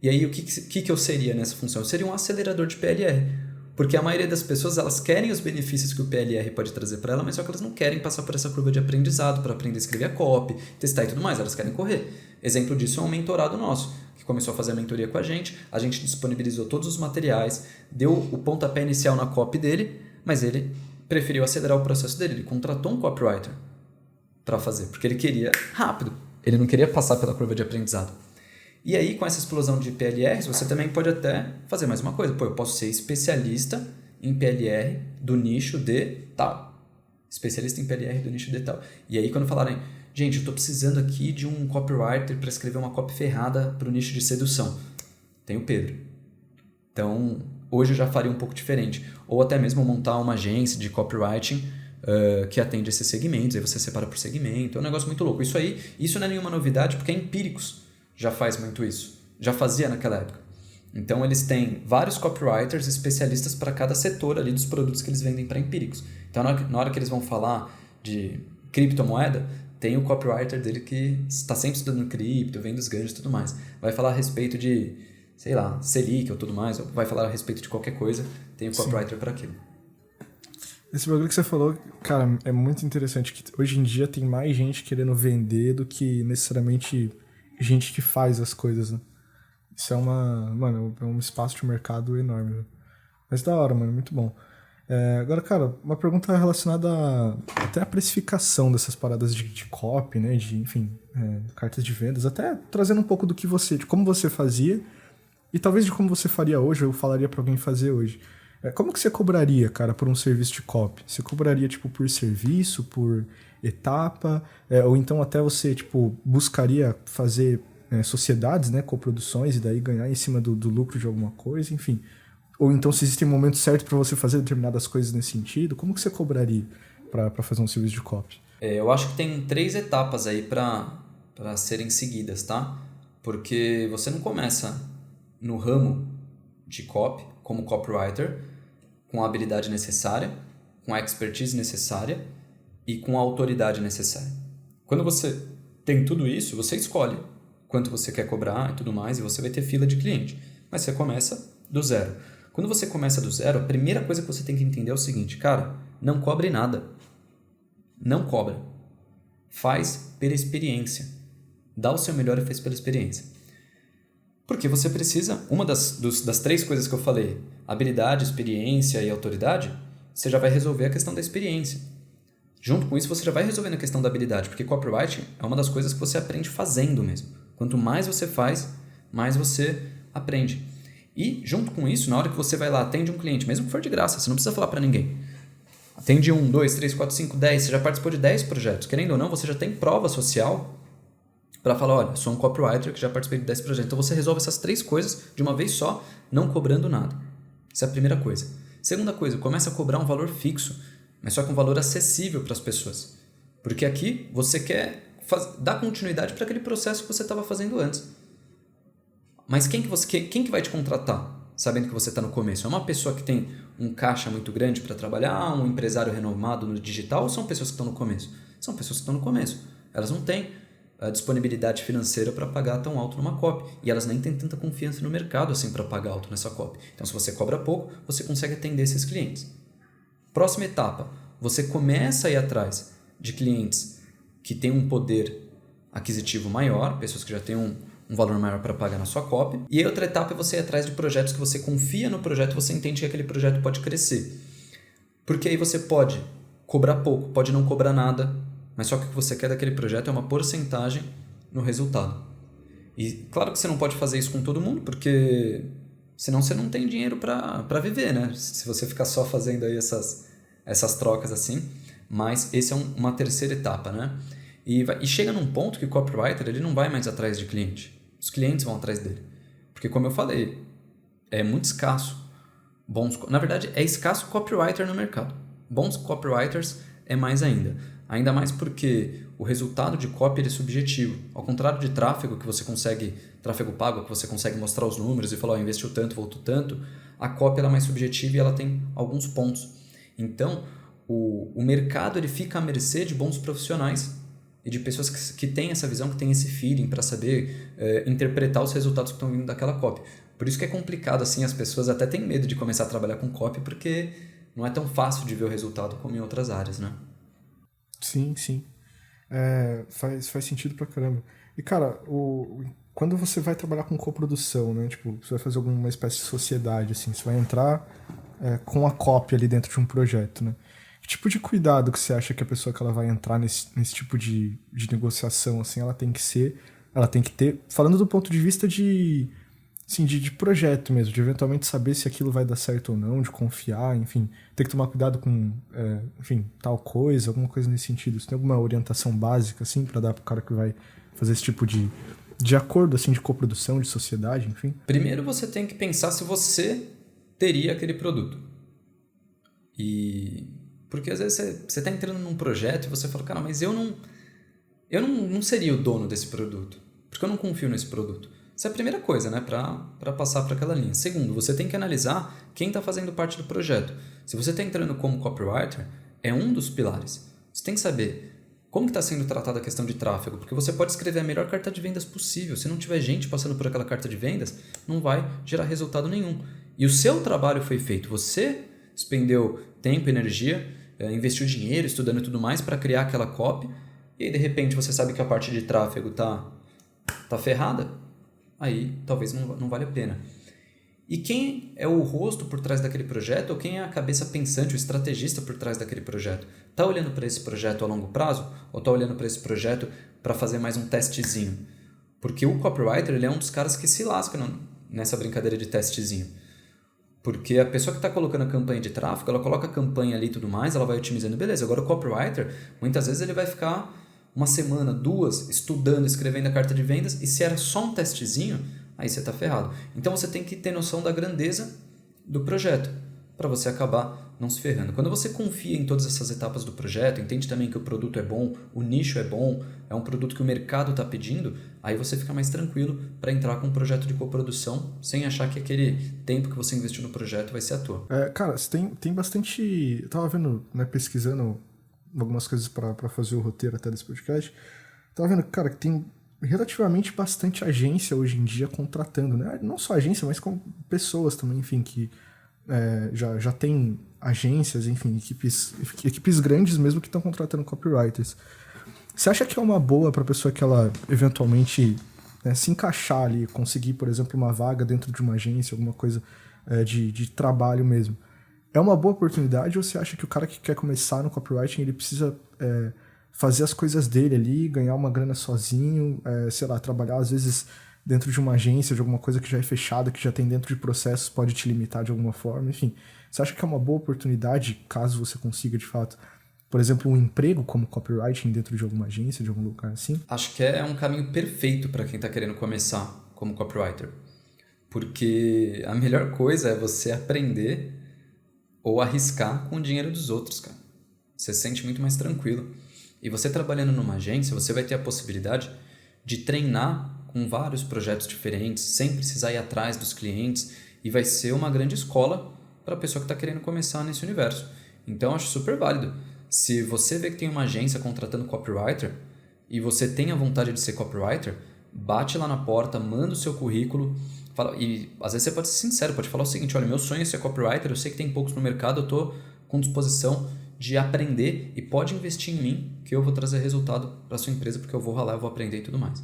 E aí, o que eu seria nessa função? Eu seria um acelerador de PLR. Porque a maioria das pessoas, elas querem os benefícios que o PLR pode trazer para ela, mas só que elas não querem passar por essa curva de aprendizado para aprender a escrever a copy, testar e tudo mais. Elas querem correr. Exemplo disso é um mentorado nosso, que começou a fazer a mentoria com a gente disponibilizou todos os materiais, deu o pontapé inicial na copy dele, mas ele preferiu acelerar o processo dele. Ele contratou um copywriter para fazer, porque ele queria rápido. Ele não queria passar pela curva de aprendizado. E aí, com essa explosão de PLRs, você também pode até fazer mais uma coisa. Eu posso ser especialista em PLR do nicho de tal. Especialista em PLR do nicho de tal. E aí, quando falarem, gente, eu estou precisando aqui de um copywriter para escrever uma copy ferrada para o nicho de sedução. Tem o Pedro. Então, hoje eu já faria um pouco diferente. Ou até mesmo montar uma agência de copywriting que atende esses segmentos, aí você separa por segmento, é um negócio muito louco. Isso não é nenhuma novidade, porque a Empíricos já faz muito isso, já fazia naquela época. Então eles têm vários copywriters especialistas para cada setor ali dos produtos que eles vendem para Empíricos. Então na hora que eles vão falar de criptomoeda, tem o copywriter dele que está sempre estudando cripto, vendo os ganhos e tudo mais. Vai falar a respeito de, sei lá, Selic ou tudo mais, ou vai falar a respeito de qualquer coisa, tem o copywriter para aquilo.
Esse bagulho que você falou, cara, é muito interessante, que hoje em dia tem mais gente querendo vender do que necessariamente gente que faz as coisas, né? Isso é um espaço de mercado enorme, né? Mas da hora, mano, muito bom. Agora, cara, uma pergunta relacionada até à precificação dessas paradas de copy, né? Cartas de vendas, até trazendo um pouco de como você fazia e talvez de como você faria hoje, ou falaria pra alguém fazer hoje. Como que você cobraria, cara, por um serviço de copy? Você cobraria, tipo, por serviço, por etapa? Ou então até você, tipo, buscaria fazer sociedades, né, coproduções, e daí ganhar em cima do lucro de alguma coisa, enfim. Ou então se existem momentos certos para você fazer determinadas coisas nesse sentido, como que você cobraria para fazer um serviço de copy?
Eu acho que tem 3 etapas aí para serem seguidas, tá? Porque você não começa no ramo de copy, como copywriter, com a habilidade necessária, com a expertise necessária e com a autoridade necessária. Quando você tem tudo isso, você escolhe quanto você quer cobrar e tudo mais, e você vai ter fila de cliente. Mas você começa do zero. Quando você começa do zero, a primeira coisa que você tem que entender é o seguinte, cara, não cobre nada. Não cobra. Faz pela experiência. Dá o seu melhor e faz pela experiência. Porque você precisa, uma das 3 coisas que eu falei, habilidade, experiência e autoridade, você já vai resolver a questão da experiência. Junto com isso, você já vai resolvendo a questão da habilidade, porque copywriting é uma das coisas que você aprende fazendo mesmo. Quanto mais você faz, mais você aprende. E, junto com isso, na hora que você vai lá, atende um cliente, mesmo que for de graça, você não precisa falar para ninguém. Atende 1, 2, 3, 4, 5, 10, você já participou de 10 projetos. Querendo ou não, você já tem prova social para falar, olha, sou um copywriter que já participei de 10 projetos. Então você resolve essas 3 coisas de uma vez só, não cobrando nada. Essa é a primeira coisa. Segunda coisa, começa a cobrar um valor fixo, mas só com um valor acessível para as pessoas. Porque aqui você quer dar continuidade para aquele processo que você estava fazendo antes. Mas quem que vai te contratar, sabendo que você está no começo? É uma pessoa que tem um caixa muito grande para trabalhar, um empresário renomado no digital, ou são pessoas que estão no começo? São pessoas que estão no começo. Elas não têm a disponibilidade financeira para pagar tão alto numa copy. E elas nem têm tanta confiança no mercado assim para pagar alto nessa copy. Então, se você cobra pouco, você consegue atender esses clientes. Próxima etapa, você começa a ir atrás de clientes que têm um poder aquisitivo maior, pessoas que já têm um valor maior para pagar na sua copy. E a outra etapa é você ir atrás de projetos que você confia no projeto e você entende que aquele projeto pode crescer. Porque aí você pode cobrar pouco, pode não cobrar nada, mas só que o que você quer daquele projeto é uma porcentagem no resultado. E claro que você não pode fazer isso com todo mundo, porque senão você não tem dinheiro para viver, né? Se você ficar só fazendo aí essas trocas assim. Mas esse é uma terceira etapa, né? E chega num ponto que o copywriter ele não vai mais atrás de cliente. Os clientes vão atrás dele. Porque, como eu falei, é muito escasso. Na verdade, é escasso copywriter no mercado. Bons copywriters é mais ainda. Ainda mais porque o resultado de copy é subjetivo. Ao contrário de tráfego, tráfego pago, que você consegue mostrar os números e falar, investiu tanto, voltou tanto, a copy ela é mais subjetiva e ela tem alguns pontos. Então, o mercado ele fica à mercê de bons profissionais e de pessoas que têm essa visão, que têm esse feeling para saber interpretar os resultados que estão vindo daquela copy. Por isso que é complicado, assim, as pessoas até têm medo de começar a trabalhar com copy, porque não é tão fácil de ver o resultado como em outras áreas, né?
Sim, sim. Faz sentido pra caramba. E, cara, quando você vai trabalhar com coprodução, né? Tipo, você vai fazer alguma espécie de sociedade, assim, você vai entrar com a copy ali dentro de um projeto, né? Que tipo de cuidado que você acha que a pessoa que ela vai entrar nesse tipo de negociação, assim, ela tem que ter, falando do ponto de vista de projeto mesmo, de eventualmente saber se aquilo vai dar certo ou não, de confiar, enfim, tem que tomar cuidado com, tal coisa, alguma coisa nesse sentido. Você tem alguma orientação básica, assim, para dar pro cara que vai fazer esse tipo de acordo, assim, de coprodução, de sociedade, enfim?
Primeiro você tem que pensar se você teria aquele produto. E porque às vezes você está entrando num projeto e você fala, cara, mas eu não seria o dono desse produto, porque eu não confio nesse produto. Essa é a primeira coisa, né, para passar para aquela linha. Segundo, você tem que analisar quem está fazendo parte do projeto. Se você está entrando como copywriter, é um dos pilares. Você tem que saber como está sendo tratada a questão de tráfego, porque você pode escrever a melhor carta de vendas possível. Se não tiver gente passando por aquela carta de vendas, não vai gerar resultado nenhum. E o seu trabalho foi feito. Você expendeu tempo, energia, investiu dinheiro, estudando e tudo mais para criar aquela copy, e aí de repente você sabe que a parte de tráfego tá ferrada, aí talvez não vale a pena. E quem é o rosto por trás daquele projeto, ou quem é a cabeça pensante, o estrategista por trás daquele projeto? Está olhando para esse projeto a longo prazo, ou está olhando para esse projeto para fazer mais um testezinho? Porque o copywriter ele é um dos caras que se lasca nessa brincadeira de testezinho. Porque a pessoa que está colocando a campanha de tráfego, ela coloca a campanha ali e tudo mais, ela vai otimizando, beleza. Agora o copywriter, muitas vezes ele vai ficar uma semana, 2, estudando, escrevendo a carta de vendas, e se era só um testezinho, aí você está ferrado. Então você tem que ter noção da grandeza do projeto, para você acabar não se ferrando. Quando você confia em todas essas etapas do projeto, entende também que o produto é bom, o nicho é bom, é um produto que o mercado está pedindo, aí você fica mais tranquilo para entrar com um projeto de coprodução, sem achar que aquele tempo que você investiu no projeto vai ser à toa.
Cara, você tem bastante... Eu tava vendo, né, pesquisando algumas coisas para fazer o roteiro até desse podcast. Tava vendo, cara, que tem relativamente bastante agência hoje em dia contratando, né? Não só agência, mas com pessoas também, enfim, que já tem agências, enfim, equipes grandes mesmo que estão contratando copywriters. Você acha que é uma boa para a pessoa que ela eventualmente, né, se encaixar ali, conseguir, por exemplo, uma vaga dentro de uma agência, alguma coisa de trabalho mesmo? É uma boa oportunidade, ou você acha que o cara que quer começar no copywriting, ele precisa fazer as coisas dele ali, ganhar uma grana sozinho, sei lá, trabalhar às vezes dentro de uma agência, de alguma coisa que já é fechada, que já tem dentro de processos, pode te limitar de alguma forma, enfim. Você acha que é uma boa oportunidade, caso você consiga, de fato, por exemplo, um emprego como copywriting dentro de alguma agência, de algum lugar assim?
Acho que é um caminho perfeito para quem está querendo começar como copywriter. Porque a melhor coisa é você aprender ou arriscar com o dinheiro dos outros, cara. Você se sente muito mais tranquilo. E você trabalhando numa agência, você vai ter a possibilidade de treinar com vários projetos diferentes, sem precisar ir atrás dos clientes, e vai ser uma grande escola para a pessoa que está querendo começar nesse universo. Então, eu acho super válido. Se você vê que tem uma agência contratando copywriter e você tem a vontade de ser copywriter, bate lá na porta, manda o seu currículo, fala, e às vezes você pode ser sincero, pode falar o seguinte, olha, meu sonho é ser copywriter, eu sei que tem poucos no mercado, eu estou com disposição de aprender e pode investir em mim que eu vou trazer resultado para sua empresa porque eu vou ralar, eu vou aprender e tudo mais.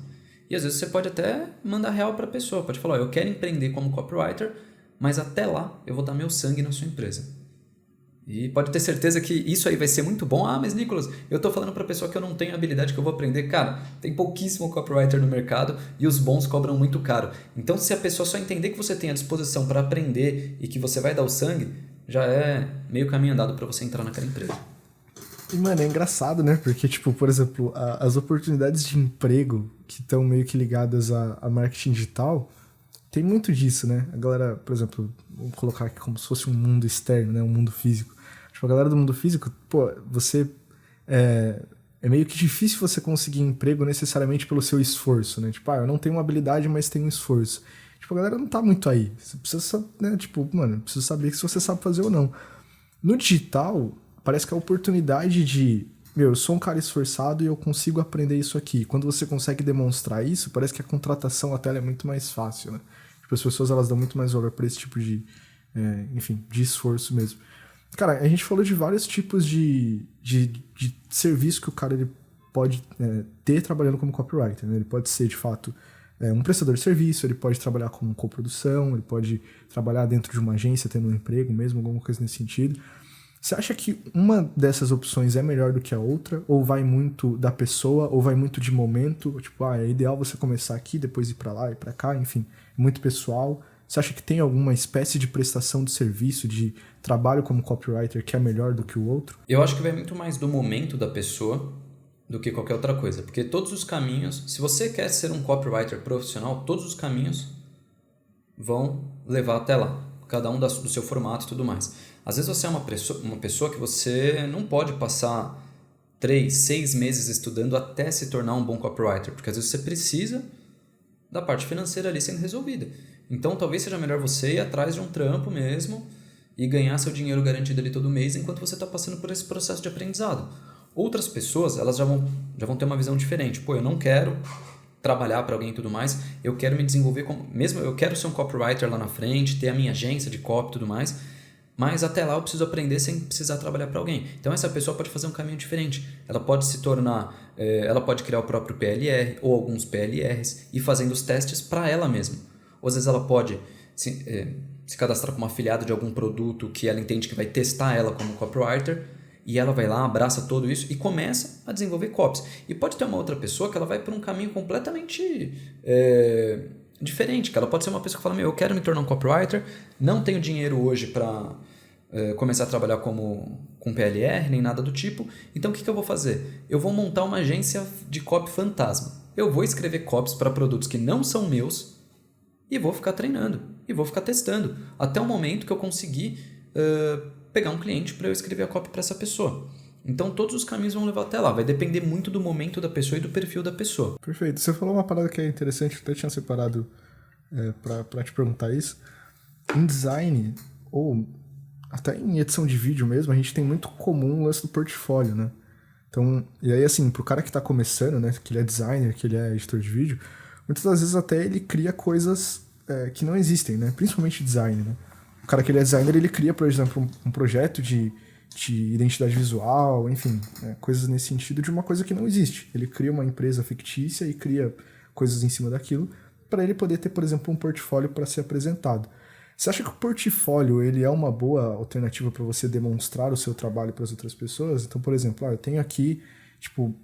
E às vezes você pode até mandar real para a pessoa, pode falar, eu quero empreender como copywriter, mas até lá eu vou dar meu sangue na sua empresa. E pode ter certeza que isso aí vai ser muito bom. Ah, mas Nicolas, eu estou falando para a pessoa que eu não tenho habilidade, que eu vou aprender. Cara, tem pouquíssimo copywriter no mercado e os bons cobram muito caro. Então, se a pessoa só entender que você tem a disposição para aprender e que você vai dar o sangue, já é meio caminho andado para você entrar naquela empresa.
E, mano, é engraçado, né? Porque, tipo, por exemplo, as oportunidades de emprego que estão meio que ligadas a marketing digital, tem muito disso, né? A galera, por exemplo, vamos colocar aqui como se fosse um mundo externo, né? Um mundo físico. Tipo, a galera do mundo físico, pô, você... É meio que difícil você conseguir emprego necessariamente pelo seu esforço, né? Tipo, eu não tenho uma habilidade, mas tenho um esforço. Tipo, a galera não tá muito aí. Você precisa, né? Tipo, mano, precisa saber se você sabe fazer ou não. No digital, parece que a oportunidade de... eu sou um cara esforçado e eu consigo aprender isso aqui. Quando você consegue demonstrar isso, parece que a contratação até é muito mais fácil, né? Tipo, as pessoas, elas dão muito mais valor para esse tipo de, enfim, de esforço mesmo. Cara, a gente falou de vários tipos de serviço que o cara ele pode ter trabalhando como copywriter, né? Ele pode ser, de fato, um prestador de serviço, ele pode trabalhar como coprodução, ele pode trabalhar dentro de uma agência, tendo um emprego mesmo, alguma coisa nesse sentido. Você acha que uma dessas opções é melhor do que a outra? Ou vai muito da pessoa, ou vai muito de momento? Tipo, é ideal você começar aqui, depois ir pra lá e pra cá, enfim, muito pessoal. Você acha que tem alguma espécie de prestação de serviço, de trabalho como copywriter que é melhor do que o outro?
Eu acho que vai muito mais do momento da pessoa do que qualquer outra coisa. Porque todos os caminhos, se você quer ser um copywriter profissional, todos os caminhos vão levar até lá. cada um do seu formato e tudo mais. Às vezes você é uma pessoa que você não pode passar 3, 6 meses estudando até se tornar um bom copywriter, porque às vezes você precisa da parte financeira ali sendo resolvida. Então talvez seja melhor você ir atrás de um trampo mesmo e ganhar seu dinheiro garantido ali todo mês enquanto você está passando por esse processo de aprendizado. Outras pessoas, elas já vão ter uma visão diferente. Pô, eu não quero trabalhar para alguém e tudo mais, eu quero me desenvolver mesmo eu quero ser um copywriter lá na frente, ter a minha agência de copy e tudo mais, mas até lá eu preciso aprender sem precisar trabalhar para alguém. Então essa pessoa pode fazer um caminho diferente. Ela pode se tornar, ela pode criar o próprio PLR ou alguns PLRs e fazendo os testes para ela mesma. Ou às vezes ela pode se cadastrar como afiliada de algum produto que ela entende que vai testar ela como copywriter, e ela vai lá, abraça tudo isso e começa a desenvolver copies. E pode ter uma outra pessoa que ela vai por um caminho completamente diferente, que ela pode ser uma pessoa que fala, eu quero me tornar um copywriter, não tenho dinheiro hoje para começar a trabalhar com PLR, nem nada do tipo, então o que eu vou fazer? Eu vou montar uma agência de copy fantasma. Eu vou escrever copies para produtos que não são meus e vou ficar treinando, e vou ficar testando, até o momento que eu conseguir pegar um cliente para eu escrever a copy para essa pessoa. Então todos os caminhos vão levar até lá, vai depender muito do momento da pessoa e do perfil da pessoa.
Perfeito, você falou uma parada que é interessante, eu até tinha separado para te perguntar isso. Em design, ou até em edição de vídeo mesmo, a gente tem muito comum o lance do portfólio, né? Então, e aí assim, pro cara que tá começando, né, que ele é designer, que ele é editor de vídeo, muitas das vezes até ele cria coisas que não existem, né? Principalmente design, né? O cara que ele é designer, ele cria, por exemplo, um projeto de identidade visual, enfim, coisas nesse sentido de uma coisa que não existe. Ele cria uma empresa fictícia e cria coisas em cima daquilo para ele poder ter, por exemplo, um portfólio para ser apresentado. Você acha que o portfólio ele é uma boa alternativa para você demonstrar o seu trabalho para as outras pessoas? Então, por exemplo, eu tenho aqui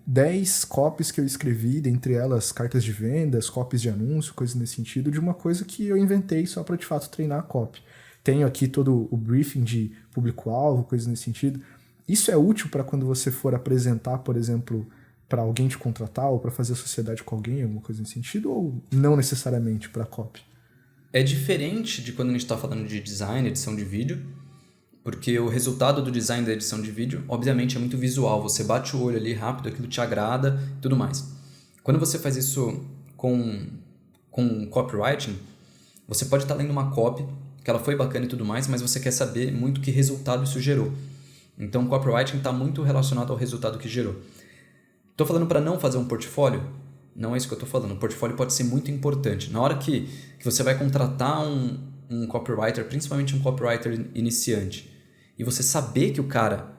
10 copies que eu escrevi, dentre elas cartas de vendas, copies de anúncio, coisas nesse sentido, de uma coisa que eu inventei só para de fato treinar a copy. Tenho aqui todo o briefing de público-alvo, coisas nesse sentido. Isso é útil para quando você for apresentar, por exemplo, para alguém te contratar ou para fazer sociedade com alguém, alguma coisa nesse sentido, ou não necessariamente para copy?
É diferente de quando a gente está falando de design, edição de vídeo, porque o resultado do design da edição de vídeo, obviamente, é muito visual. Você bate o olho ali rápido, aquilo te agrada e tudo mais. Quando você faz isso com copywriting, você pode estar lendo uma copy, que ela foi bacana e tudo mais, mas você quer saber muito que resultado isso gerou. Então, o copywriting está muito relacionado ao resultado que gerou. Estou falando para não fazer um portfólio? Não é isso que eu estou falando. O portfólio pode ser muito importante. Na hora que você vai contratar um copywriter, principalmente um copywriter iniciante, e você saber que o cara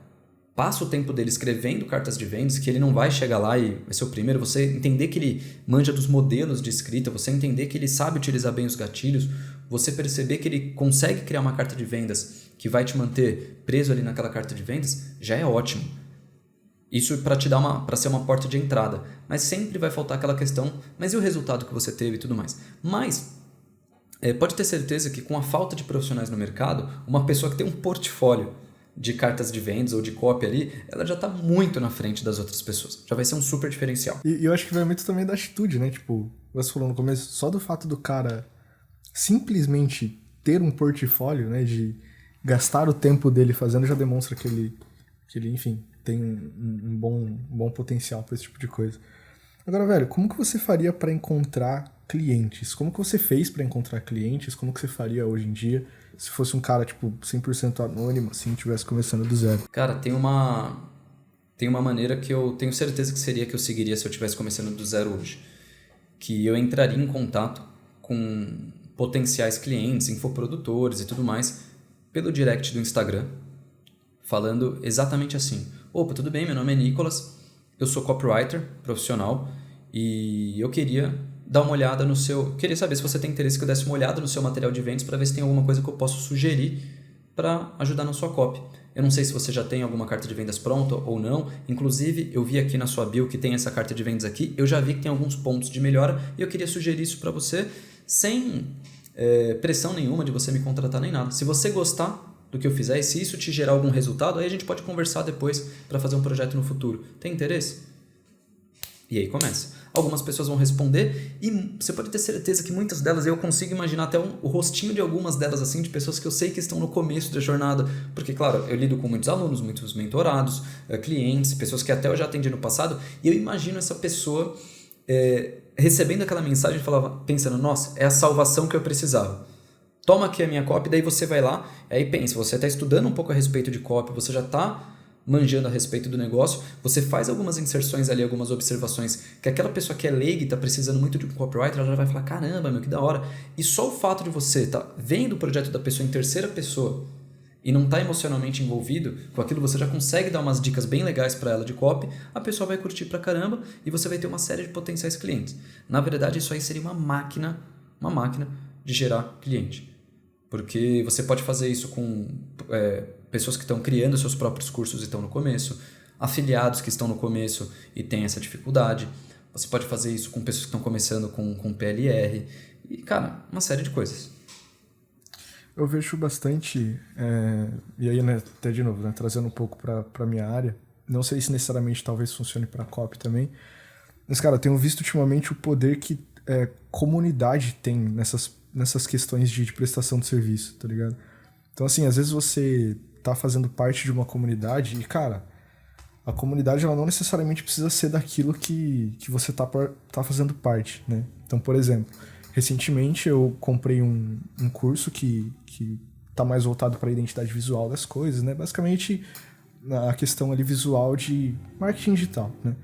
passa o tempo dele escrevendo cartas de vendas, que ele não vai chegar lá e vai ser o primeiro, você entender que ele manja dos modelos de escrita, você entender que ele sabe utilizar bem os gatilhos, você perceber que ele consegue criar uma carta de vendas que vai te manter preso ali naquela carta de vendas, já é ótimo. Isso para te dar para ser uma porta de entrada, mas sempre vai faltar aquela questão, mas e o resultado que você teve e tudo mais? Mas pode ter certeza que com a falta de profissionais no mercado, uma pessoa que tem um portfólio de cartas de vendas ou de copy ali, ela já está muito na frente das outras pessoas. Já vai ser um super diferencial.
E eu acho que vai muito também da atitude, né? Tipo, você falou no começo, só do fato do cara simplesmente ter um portfólio, né? De gastar o tempo dele fazendo, já demonstra que ele enfim, tem um bom potencial para esse tipo de coisa. Agora, velho, como que você faria para encontrar clientes? Como que você fez para encontrar clientes? Como que você faria hoje em dia se fosse um cara, 100% anônimo, assim, estivesse começando do zero?
Cara, tem uma maneira que eu tenho certeza que seria que eu seguiria se eu estivesse começando do zero hoje. Que eu entraria em contato com potenciais clientes, infoprodutores e tudo mais, pelo direct do Instagram, falando exatamente assim: opa, tudo bem, meu nome é Nicolas, eu sou copywriter profissional e eu queria dar uma olhada no seu... Queria saber se você tem interesse que eu desse uma olhada no seu material de vendas para ver se tem alguma coisa que eu posso sugerir para ajudar na sua copy. Eu não sei se você já tem alguma carta de vendas pronta ou não. Inclusive, eu vi aqui na sua bio que tem essa carta de vendas aqui. Eu já vi que tem alguns pontos de melhora e eu queria sugerir isso para você sem pressão nenhuma de você me contratar nem nada. Se você gostar do que eu fizer e se isso te gerar algum resultado, aí a gente pode conversar depois para fazer um projeto no futuro. Tem interesse? E aí começa. algumas pessoas vão responder e você pode ter certeza que muitas delas, eu consigo imaginar até o rostinho de algumas delas, assim, de pessoas que eu sei que estão no começo da jornada, porque, claro, eu lido com muitos alunos, muitos mentorados, clientes, pessoas que até eu já atendi no passado, e eu imagino essa pessoa recebendo aquela mensagem e pensando, nossa, é a salvação que eu precisava. Toma aqui a minha copy, daí você vai lá, aí pensa, você está estudando um pouco a respeito de copy, você já está manjando a respeito do negócio, você faz algumas inserções ali, algumas observações que aquela pessoa que é leiga e está precisando muito de um copywriter, ela já vai falar, caramba, meu, que da hora. E só o fato de você estar vendo o projeto da pessoa em terceira pessoa e não estar emocionalmente envolvido com aquilo, você já consegue dar umas dicas bem legais para ela de copy, a pessoa vai curtir pra caramba e você vai ter uma série de potenciais clientes. Na verdade, isso aí seria uma máquina de gerar cliente. Porque você pode fazer isso com pessoas que estão criando seus próprios cursos e estão no começo, afiliados que estão no começo e têm essa dificuldade. Você pode fazer isso com pessoas que estão começando com PLR e, cara, uma série de coisas.
Eu vejo bastante, e aí, né, até de novo, né, trazendo um pouco para minha área, não sei se necessariamente talvez funcione para copy também, mas, cara, eu tenho visto ultimamente o poder que comunidade tem nessas questões de prestação de serviço, tá ligado? Então, assim, às vezes você tá fazendo parte de uma comunidade e, cara, a comunidade ela não necessariamente precisa ser daquilo que você tá fazendo parte, né? Então, por exemplo, recentemente eu comprei um curso que tá mais voltado para a identidade visual das coisas, né? Basicamente, a questão ali visual de marketing digital, né?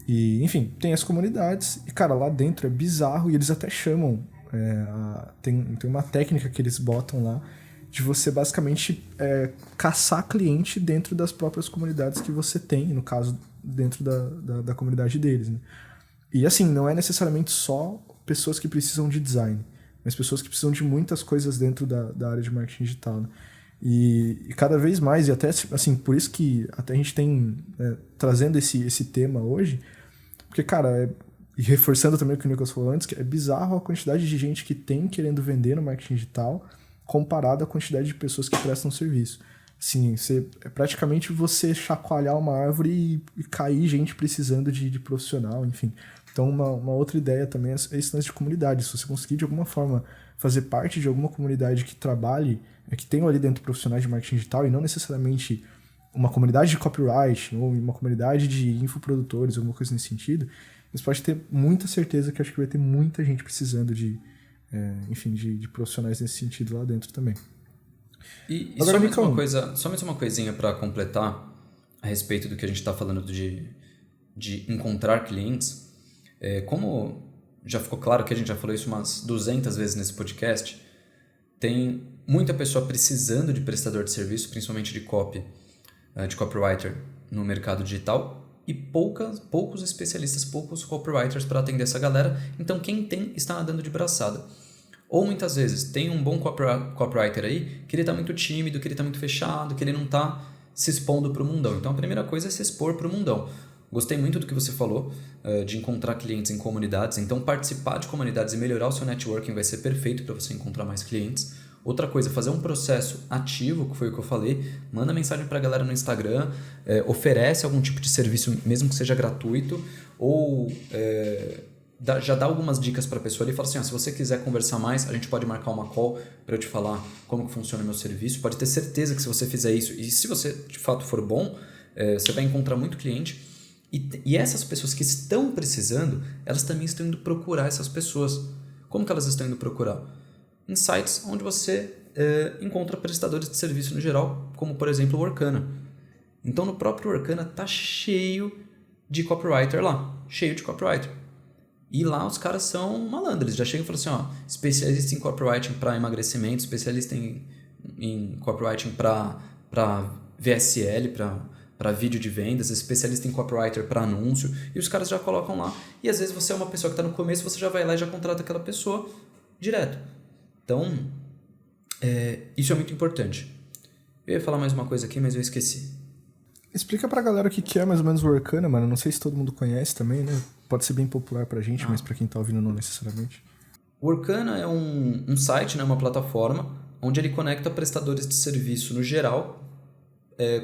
E, enfim, tem as comunidades e, cara, lá dentro é bizarro e eles até chamam... tem uma técnica que eles botam lá de você basicamente caçar cliente dentro das próprias comunidades que você tem, no caso, dentro da comunidade deles, né? E assim, não é necessariamente só pessoas que precisam de design, mas pessoas que precisam de muitas coisas dentro da área de marketing digital, né? E cada vez mais, e até assim, por isso que até a gente tem trazendo esse tema hoje, porque, cara, e reforçando também o que o Nicolas falou antes, que é bizarro a quantidade de gente que tem querendo vender no marketing digital comparado à quantidade de pessoas que prestam serviço. Sim, é praticamente você chacoalhar uma árvore e cair gente precisando de profissional, enfim. Então, uma outra ideia também é esse lance de comunidade. Se você conseguir, de alguma forma, fazer parte de alguma comunidade que trabalhe, que tenha ali dentro profissionais de marketing digital e não necessariamente uma comunidade de copyright ou uma comunidade de infoprodutores, alguma coisa nesse sentido, você pode ter muita certeza que acho que vai ter muita gente precisando de profissionais nesse sentido lá dentro também.
E só mais uma coisinha para completar a respeito do que a gente está falando de encontrar clientes. Como já ficou claro que a gente já falou isso umas 200 vezes nesse podcast, tem muita pessoa precisando de prestador de serviço, principalmente de copywriter no mercado digital, e poucos especialistas, poucos copywriters para atender essa galera. Então quem tem está nadando de braçada. Ou muitas vezes tem um bom copywriter aí que ele está muito tímido, que ele está muito fechado, que ele não está se expondo para o mundão. Então a primeira coisa é se expor para o mundão. Gostei muito do que você falou, de encontrar clientes em comunidades. Então participar de comunidades e melhorar o seu networking vai ser perfeito para você encontrar mais clientes. Outra coisa, fazer um processo ativo, que foi o que eu falei, manda mensagem para a galera no Instagram, oferece algum tipo de serviço, mesmo que seja gratuito, ou já dá algumas dicas para a pessoa ali e fala assim, se você quiser conversar mais, a gente pode marcar uma call para eu te falar como que funciona o meu serviço. Pode ter certeza que se você fizer isso, e se você de fato for bom, você vai encontrar muito cliente. E essas pessoas que estão precisando, elas também estão indo procurar essas pessoas. Como que elas estão indo procurar? Em sites onde você encontra prestadores de serviço no geral, como por exemplo o Workana. Então no próprio Workana tá cheio de copywriter lá, cheio de copywriter. E lá os caras são malandros, eles já chegam e falam assim, especialista em copywriting para emagrecimento, especialista em copywriting para VSL, para vídeo de vendas, especialista em copywriter para anúncio, e os caras já colocam lá. E às vezes você é uma pessoa que está no começo, você já vai lá e já contrata aquela pessoa direto. Então, isso é muito importante. Eu ia falar mais uma coisa aqui, mas eu esqueci.
Explica pra galera o que é mais ou menos o Workana, mano. Não sei se todo mundo conhece também, né? Pode ser bem popular pra gente, mas pra quem tá ouvindo não necessariamente.
O Workana é um site, né, uma plataforma, onde ele conecta prestadores de serviço no geral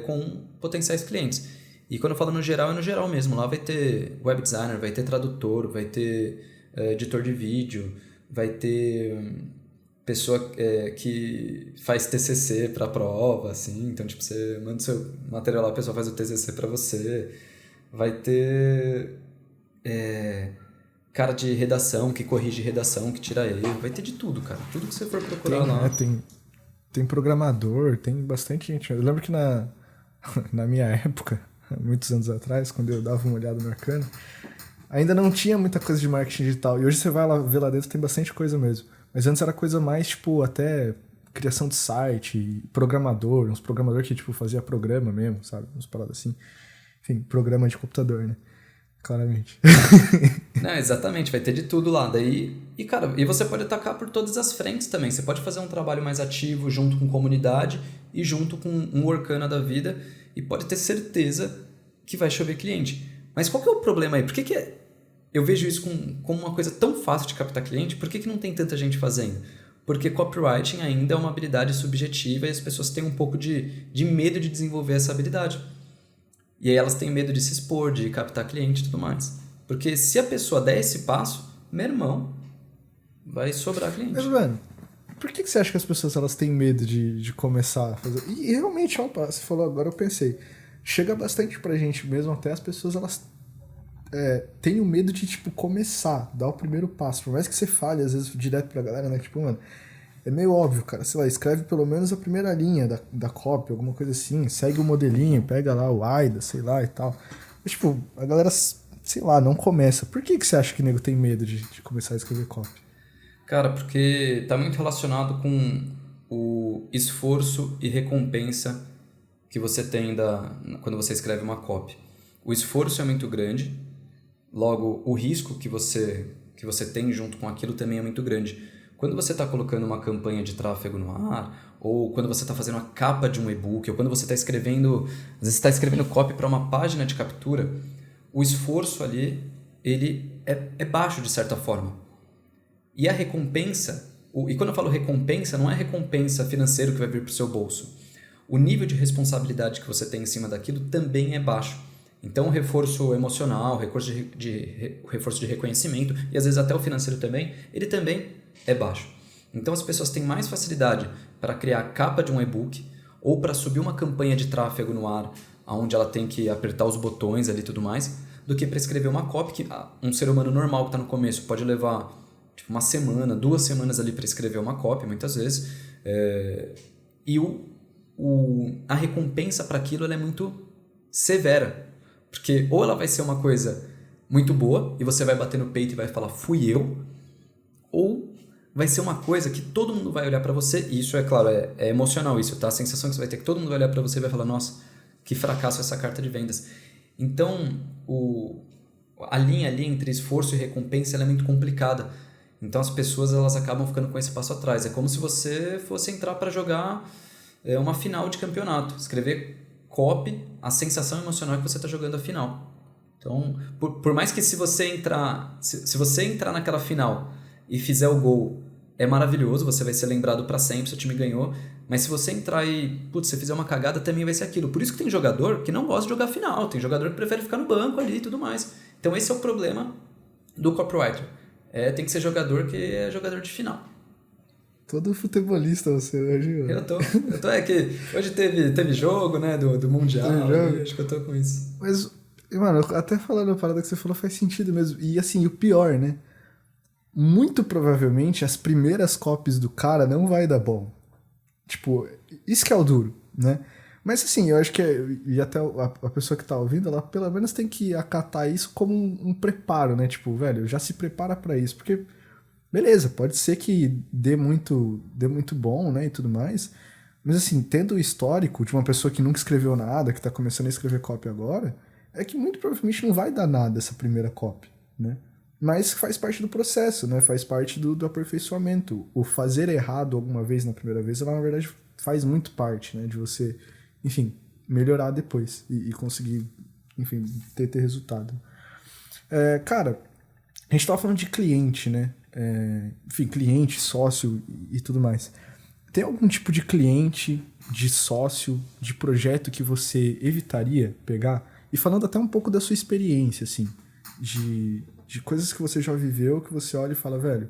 com potenciais clientes. E quando eu falo no geral, é no geral mesmo. Lá vai ter web designer, vai ter tradutor, vai ter editor de vídeo, vai ter pessoa que faz TCC para prova, assim. Então, tipo, você manda o seu material lá, a pessoa faz o TCC para você. Vai ter cara de redação, que corrige redação, que tira erro. Vai ter de tudo, cara. Tudo que você for procurar lá.
Tem programador, tem bastante gente. Eu lembro que na minha época, muitos anos atrás, quando eu dava uma olhada no Arcano, ainda não tinha muita coisa de marketing digital. E hoje você vai lá ver lá dentro, tem bastante coisa mesmo. Mas antes era coisa mais, tipo, até criação de site, programador, uns programador que, tipo, fazia programa mesmo, sabe? Uns paradas assim. Enfim, programa de computador, né? Claramente.
Não, exatamente, vai ter de tudo lá. Daí, cara, e você pode atacar por todas as frentes também. Você pode fazer um trabalho mais ativo junto com comunidade e junto com um Workana da vida e pode ter certeza que vai chover cliente. Mas qual que é o problema aí? Por que eu vejo isso como uma coisa tão fácil de captar cliente? Por que não tem tanta gente fazendo? Porque copywriting ainda é uma habilidade subjetiva e as pessoas têm um pouco de medo de desenvolver essa habilidade. E aí elas têm medo de se expor, de captar cliente e tudo mais. Porque se a pessoa der esse passo, meu irmão, vai sobrar cliente.
Mas, mano, por que você acha que as pessoas elas têm medo de começar a fazer? E realmente, ó, você falou agora, eu pensei. Chega bastante pra gente mesmo, até as pessoas elas têm o medo de, tipo, começar, dar o primeiro passo. Por mais que você fale, às vezes, direto pra galera, né? Tipo, mano, é meio óbvio, cara. Sei lá, escreve pelo menos a primeira linha da copy, alguma coisa assim. Segue o modelinho, pega lá o AIDA, sei lá e tal. Mas, tipo, a galera, sei lá, não começa. Por que você acha que o nego tem medo de começar a escrever copy?
Cara, porque tá muito relacionado com o esforço e recompensa que você tem quando você escreve uma copy. O esforço é muito grande, logo o risco que você tem junto com aquilo também é muito grande. Quando você está colocando uma campanha de tráfego no ar, ou quando você está fazendo a capa de um e-book, ou quando você está escrevendo, às vezes está escrevendo copy para uma página de captura, o esforço ali ele é baixo de certa forma. E a recompensa, e quando eu falo recompensa, não é recompensa financeira que vai vir para o seu bolso. O nível de responsabilidade que você tem em cima daquilo também é baixo. Então, o reforço emocional, o reforço de reconhecimento, e às vezes até o financeiro também, ele também é baixo. Então, as pessoas têm mais facilidade para criar a capa de um e-book ou para subir uma campanha de tráfego no ar, onde ela tem que apertar os botões ali e tudo mais, do que para escrever uma copy que um ser humano normal que está no começo pode levar tipo, uma semana, 2 semanas ali para escrever uma copy, muitas vezes. E a recompensa para aquilo ela é muito severa. Porque ou ela vai ser uma coisa muito boa e você vai bater no peito e vai falar fui eu, ou vai ser uma coisa que todo mundo vai olhar para você, e isso é claro, é emocional isso, tá? A sensação que você vai ter que todo mundo vai olhar para você e vai falar, nossa, que fracasso essa carta de vendas. Então, a linha ali entre esforço e recompensa ela é muito complicada. Então as pessoas elas acabam ficando com esse passo atrás. É como se você fosse entrar para jogar uma final de campeonato, escrever copy, a sensação emocional que você está jogando a final. Então, por mais que se você entrar naquela final e fizer o gol, é maravilhoso, você vai ser lembrado para sempre, seu time ganhou, mas se você entrar e, você fizer uma cagada, também vai ser aquilo. Por isso que tem jogador que não gosta de jogar final, tem jogador que prefere ficar no banco ali e tudo mais. Então esse é o problema do copywriter. Tem que ser jogador que é jogador de final.
Todo futebolista você hoje.
Eu tô. Que hoje teve jogo, né, do Mundial. Acho que eu tô com isso.
Mas, mano, até falando a parada que você falou faz sentido mesmo. E assim, o pior, né? Muito provavelmente as primeiras copies do cara não vai dar bom. Tipo, isso que é o duro, né? Mas assim, eu acho que e até a pessoa que tá ouvindo, ela pelo menos tem que acatar isso como um preparo, né? Tipo, velho, já se prepara pra isso, porque beleza, pode ser que dê muito bom, né, e tudo mais, mas assim, tendo o histórico de uma pessoa que nunca escreveu nada, que tá começando a escrever copy agora, é que muito provavelmente não vai dar nada essa primeira copy, né? Mas faz parte do processo, né? Faz parte do aperfeiçoamento. O fazer errado alguma vez na primeira vez, ela na verdade faz muito parte, né? De você, enfim, melhorar depois e conseguir, enfim, ter resultado. Cara, a gente tava falando de cliente, né? Enfim, cliente, sócio e tudo mais. Tem algum tipo de cliente, de sócio, de projeto que você evitaria pegar? E falando até um pouco da sua experiência, assim, de coisas que você já viveu, que você olha e fala, velho,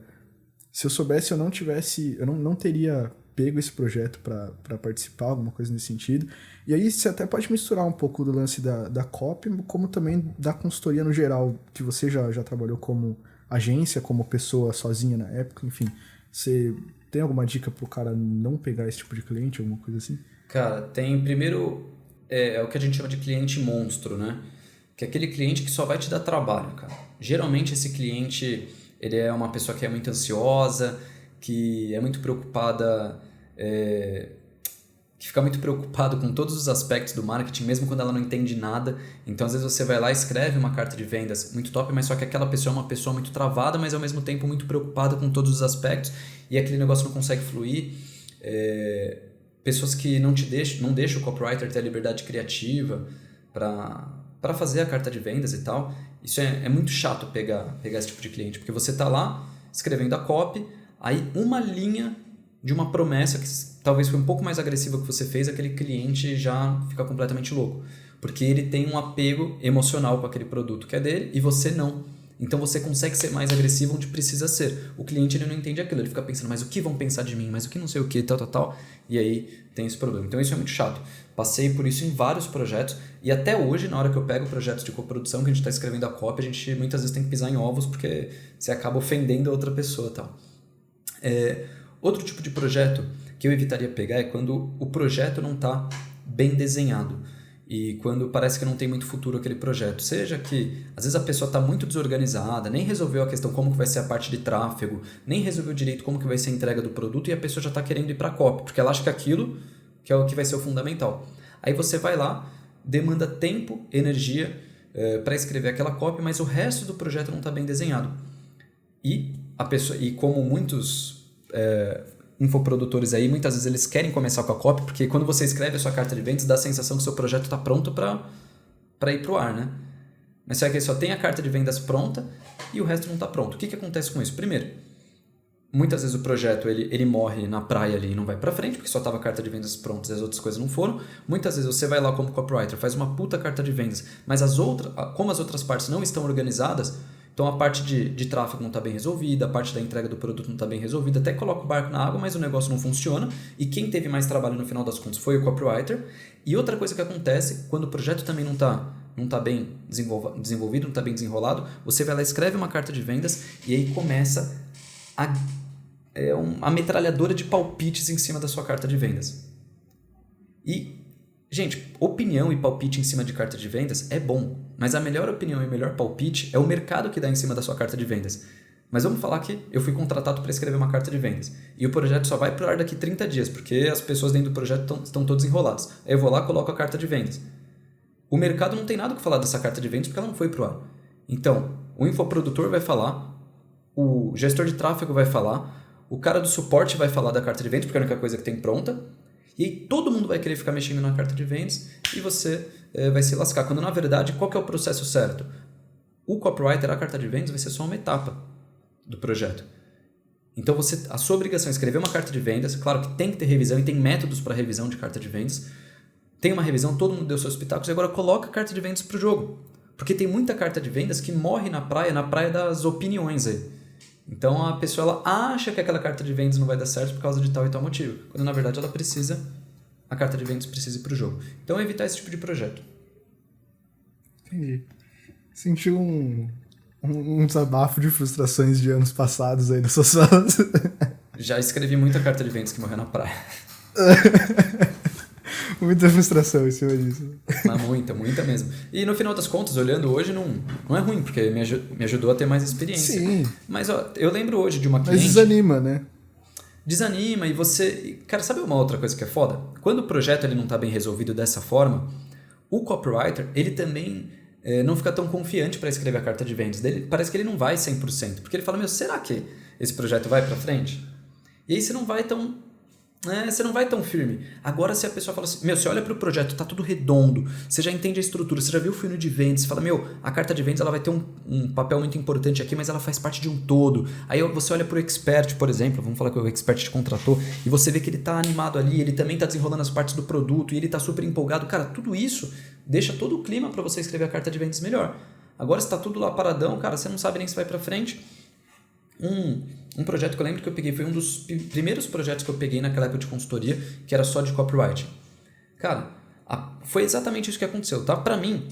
se eu soubesse, eu não teria pego esse projeto para participar, alguma coisa nesse sentido. E aí você até pode misturar um pouco do lance da copy, como também da consultoria no geral, que você já trabalhou como agência, como pessoa sozinha na época, enfim. Você tem alguma dica pro cara não pegar esse tipo de cliente, alguma coisa assim?
Cara, tem primeiro é o que a gente chama de cliente monstro, né? Que é aquele cliente que só vai te dar trabalho, cara. Geralmente esse cliente, ele é uma pessoa que é muito ansiosa, que é muito preocupada, que fica muito preocupado com todos os aspectos do marketing, mesmo quando ela não entende nada. Então, às vezes você vai lá e escreve uma carta de vendas muito top, mas só que aquela pessoa é uma pessoa muito travada, mas ao mesmo tempo muito preocupada com todos os aspectos e aquele negócio não consegue fluir. Pessoas que não deixam o copywriter ter a liberdade criativa para fazer a carta de vendas e tal. Isso é muito chato pegar esse tipo de cliente, porque você está lá escrevendo a copy, aí uma linha de uma promessa que talvez foi um pouco mais agressiva que você fez, aquele cliente já fica completamente louco. Porque ele tem um apego emocional com aquele produto que é dele e você não. Então você consegue ser mais agressivo onde precisa ser. O cliente ele não entende aquilo, ele fica pensando, mas o que vão pensar de mim? Mas o que não sei o que, tal. E aí tem esse problema. Então isso é muito chato. Passei por isso em vários projetos e até hoje, na hora que eu pego projetos de coprodução, que a gente está escrevendo a copy, a gente muitas vezes tem que pisar em ovos porque você acaba ofendendo a outra pessoa e tal. Outro tipo de projeto que eu evitaria pegar é quando o projeto não está bem desenhado e quando parece que não tem muito futuro aquele projeto. Seja que, às vezes, a pessoa está muito desorganizada, nem resolveu a questão como que vai ser a parte de tráfego, nem resolveu direito como que vai ser a entrega do produto e a pessoa já está querendo ir para a copy, porque ela acha que aquilo que é o que vai ser o fundamental. Aí você vai lá, demanda tempo, energia para escrever aquela copy, mas o resto do projeto não está bem desenhado. E como muitos infoprodutores aí, muitas vezes eles querem começar com a copy, porque quando você escreve a sua carta de vendas, dá a sensação que o seu projeto está pronto para ir para o ar, né? Mas só que só tem a carta de vendas pronta e o resto não está pronto. O que acontece com isso? Primeiro, muitas vezes o projeto ele morre na praia ali e não vai para frente, porque só estava a carta de vendas pronta e as outras coisas não foram. Muitas vezes você vai lá como copywriter, faz uma puta carta de vendas, mas como as outras partes não estão organizadas, então a parte de tráfego não está bem resolvida, a parte da entrega do produto não está bem resolvida, até coloca o barco na água, mas o negócio não funciona e quem teve mais trabalho no final das contas foi o copywriter. E outra coisa que acontece, quando o projeto também não está bem desenvolvido, não está bem desenrolado, você vai lá, escreve uma carta de vendas e aí começa uma metralhadora de palpites em cima da sua carta de vendas. E, gente, opinião e palpite em cima de carta de vendas é bom, mas a melhor opinião e o melhor palpite é o mercado que dá em cima da sua carta de vendas. Mas vamos falar que eu fui contratado para escrever uma carta de vendas e o projeto só vai para o ar daqui 30 dias, porque as pessoas dentro do projeto estão todas enroladas. Aí eu vou lá e coloco a carta de vendas. O mercado não tem nada o que falar dessa carta de vendas porque ela não foi para o ar. Então, o infoprodutor vai falar, o gestor de tráfego vai falar, o cara do suporte vai falar da carta de vendas porque é a única coisa que tem pronta. E aí todo mundo vai querer ficar mexendo na carta de vendas e você vai se lascar. Quando na verdade, qual que é o processo certo? O copywriter, a carta de vendas, vai ser só uma etapa do projeto. Então a sua obrigação é escrever uma carta de vendas. Claro que tem que ter revisão e tem métodos para revisão de carta de vendas. Tem uma revisão, todo mundo deu seus pitacos e agora coloca a carta de vendas para o jogo. Porque tem muita carta de vendas que morre na praia das opiniões aí. Então a pessoa ela acha que aquela carta de vendas não vai dar certo por causa de tal e tal motivo, quando na verdade a carta de vendas precisa ir para o jogo. Então evitar esse tipo de projeto.
Entendi. Sentiu um desabafo de frustrações de anos passados aí nessas falas.
Já escrevi muita carta de vendas que morreu na praia.
Muita frustração em cima disso.
Mas muita mesmo. E no final das contas, olhando hoje, não é ruim, porque me ajudou a ter mais experiência.
Sim.
Mas ó, eu lembro hoje de uma cliente...
Mas desanima, né?
Desanima e você... Cara, sabe uma outra coisa que é foda? Quando o projeto ele não está bem resolvido dessa forma, o copywriter, ele também não fica tão confiante para escrever a carta de vendas dele. Parece que ele não vai 100%. Porque ele fala, será que esse projeto vai para frente? E aí você não vai tão Você não vai tão firme. Agora, se a pessoa fala assim, você olha para o projeto, tá tudo redondo, você já entende a estrutura, você já viu o funil de vendas, você fala, a carta de vendas ela vai ter um papel muito importante aqui, mas ela faz parte de um todo. Aí você olha para o expert, por exemplo, vamos falar que o expert te contratou, e você vê que ele tá animado ali, ele também tá desenrolando as partes do produto, e ele tá super empolgado. Cara, tudo isso deixa todo o clima para você escrever a carta de vendas melhor. Agora, se tá tudo lá paradão, cara, você não sabe nem se vai para frente. Um projeto que eu lembro que eu peguei, foi um dos primeiros projetos que eu peguei naquela época de consultoria, que era só de copywriting. Cara, foi exatamente isso que aconteceu, tá? Pra mim,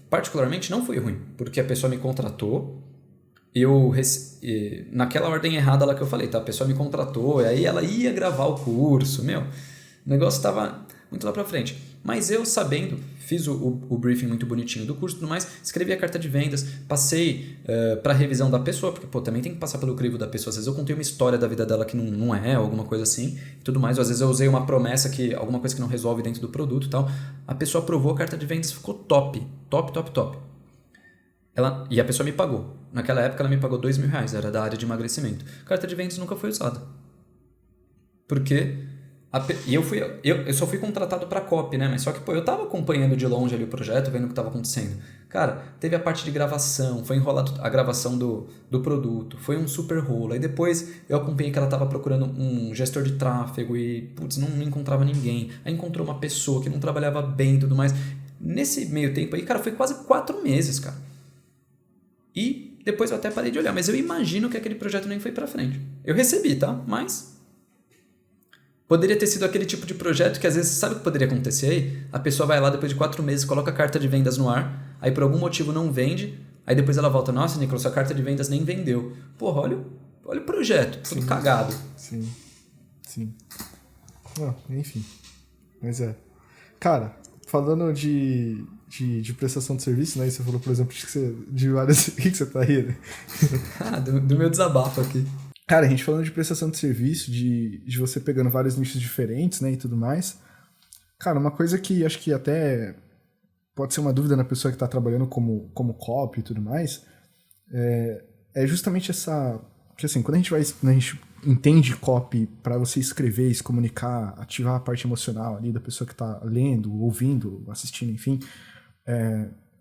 particularmente, não foi ruim, porque a pessoa me contratou, naquela ordem errada lá que eu falei, tá? A pessoa me contratou, e aí ela ia gravar o curso, o negócio estava muito lá pra frente. Mas eu sabendo, fiz o briefing muito bonitinho do curso e tudo mais, escrevi a carta de vendas, passei para revisão da pessoa, porque também tem que passar pelo crivo da pessoa. Às vezes eu contei uma história da vida dela que não é, alguma coisa assim, e tudo mais. Ou às vezes eu usei uma promessa, alguma coisa que não resolve dentro do produto e tal. A pessoa aprovou, a carta de vendas ficou top. E a pessoa me pagou. Naquela época ela me pagou R$2.000, era da área de emagrecimento. A carta de vendas nunca foi usada. Por quê? E eu só fui contratado para copy, né? Mas só que, eu tava acompanhando de longe ali o projeto, vendo o que tava acontecendo. Cara, teve a parte de gravação, foi enrolado a gravação do produto, foi um super rolo. Aí depois eu acompanhei que ela tava procurando um gestor de tráfego e, não encontrava ninguém. Aí encontrou uma pessoa que não trabalhava bem e tudo mais. Nesse meio tempo aí, cara, foi quase 4 meses, cara. E depois eu até parei de olhar, mas eu imagino que aquele projeto nem foi pra frente. Eu recebi, tá? Mas poderia ter sido aquele tipo de projeto que às vezes, sabe o que poderia acontecer aí? A pessoa vai lá depois de 4 meses, coloca a carta de vendas no ar, aí por algum motivo não vende, aí depois ela volta, nossa, Nicolas, sua carta de vendas nem vendeu. Porra, olha o projeto, tudo cagado.
Sim. Enfim, mas Cara, falando de prestação de serviço, né? Você falou, por exemplo, de várias... O que você tá rindo?
Do meu desabafo aqui.
Cara, a gente falando de prestação de serviço, de você pegando vários nichos diferentes, né, e tudo mais. Cara, uma coisa que acho que até pode ser uma dúvida na pessoa que está trabalhando como copy e tudo mais, é justamente essa... Porque assim, quando a gente entende copy para você escrever, se comunicar, ativar a parte emocional ali da pessoa que está lendo, ouvindo, assistindo, enfim...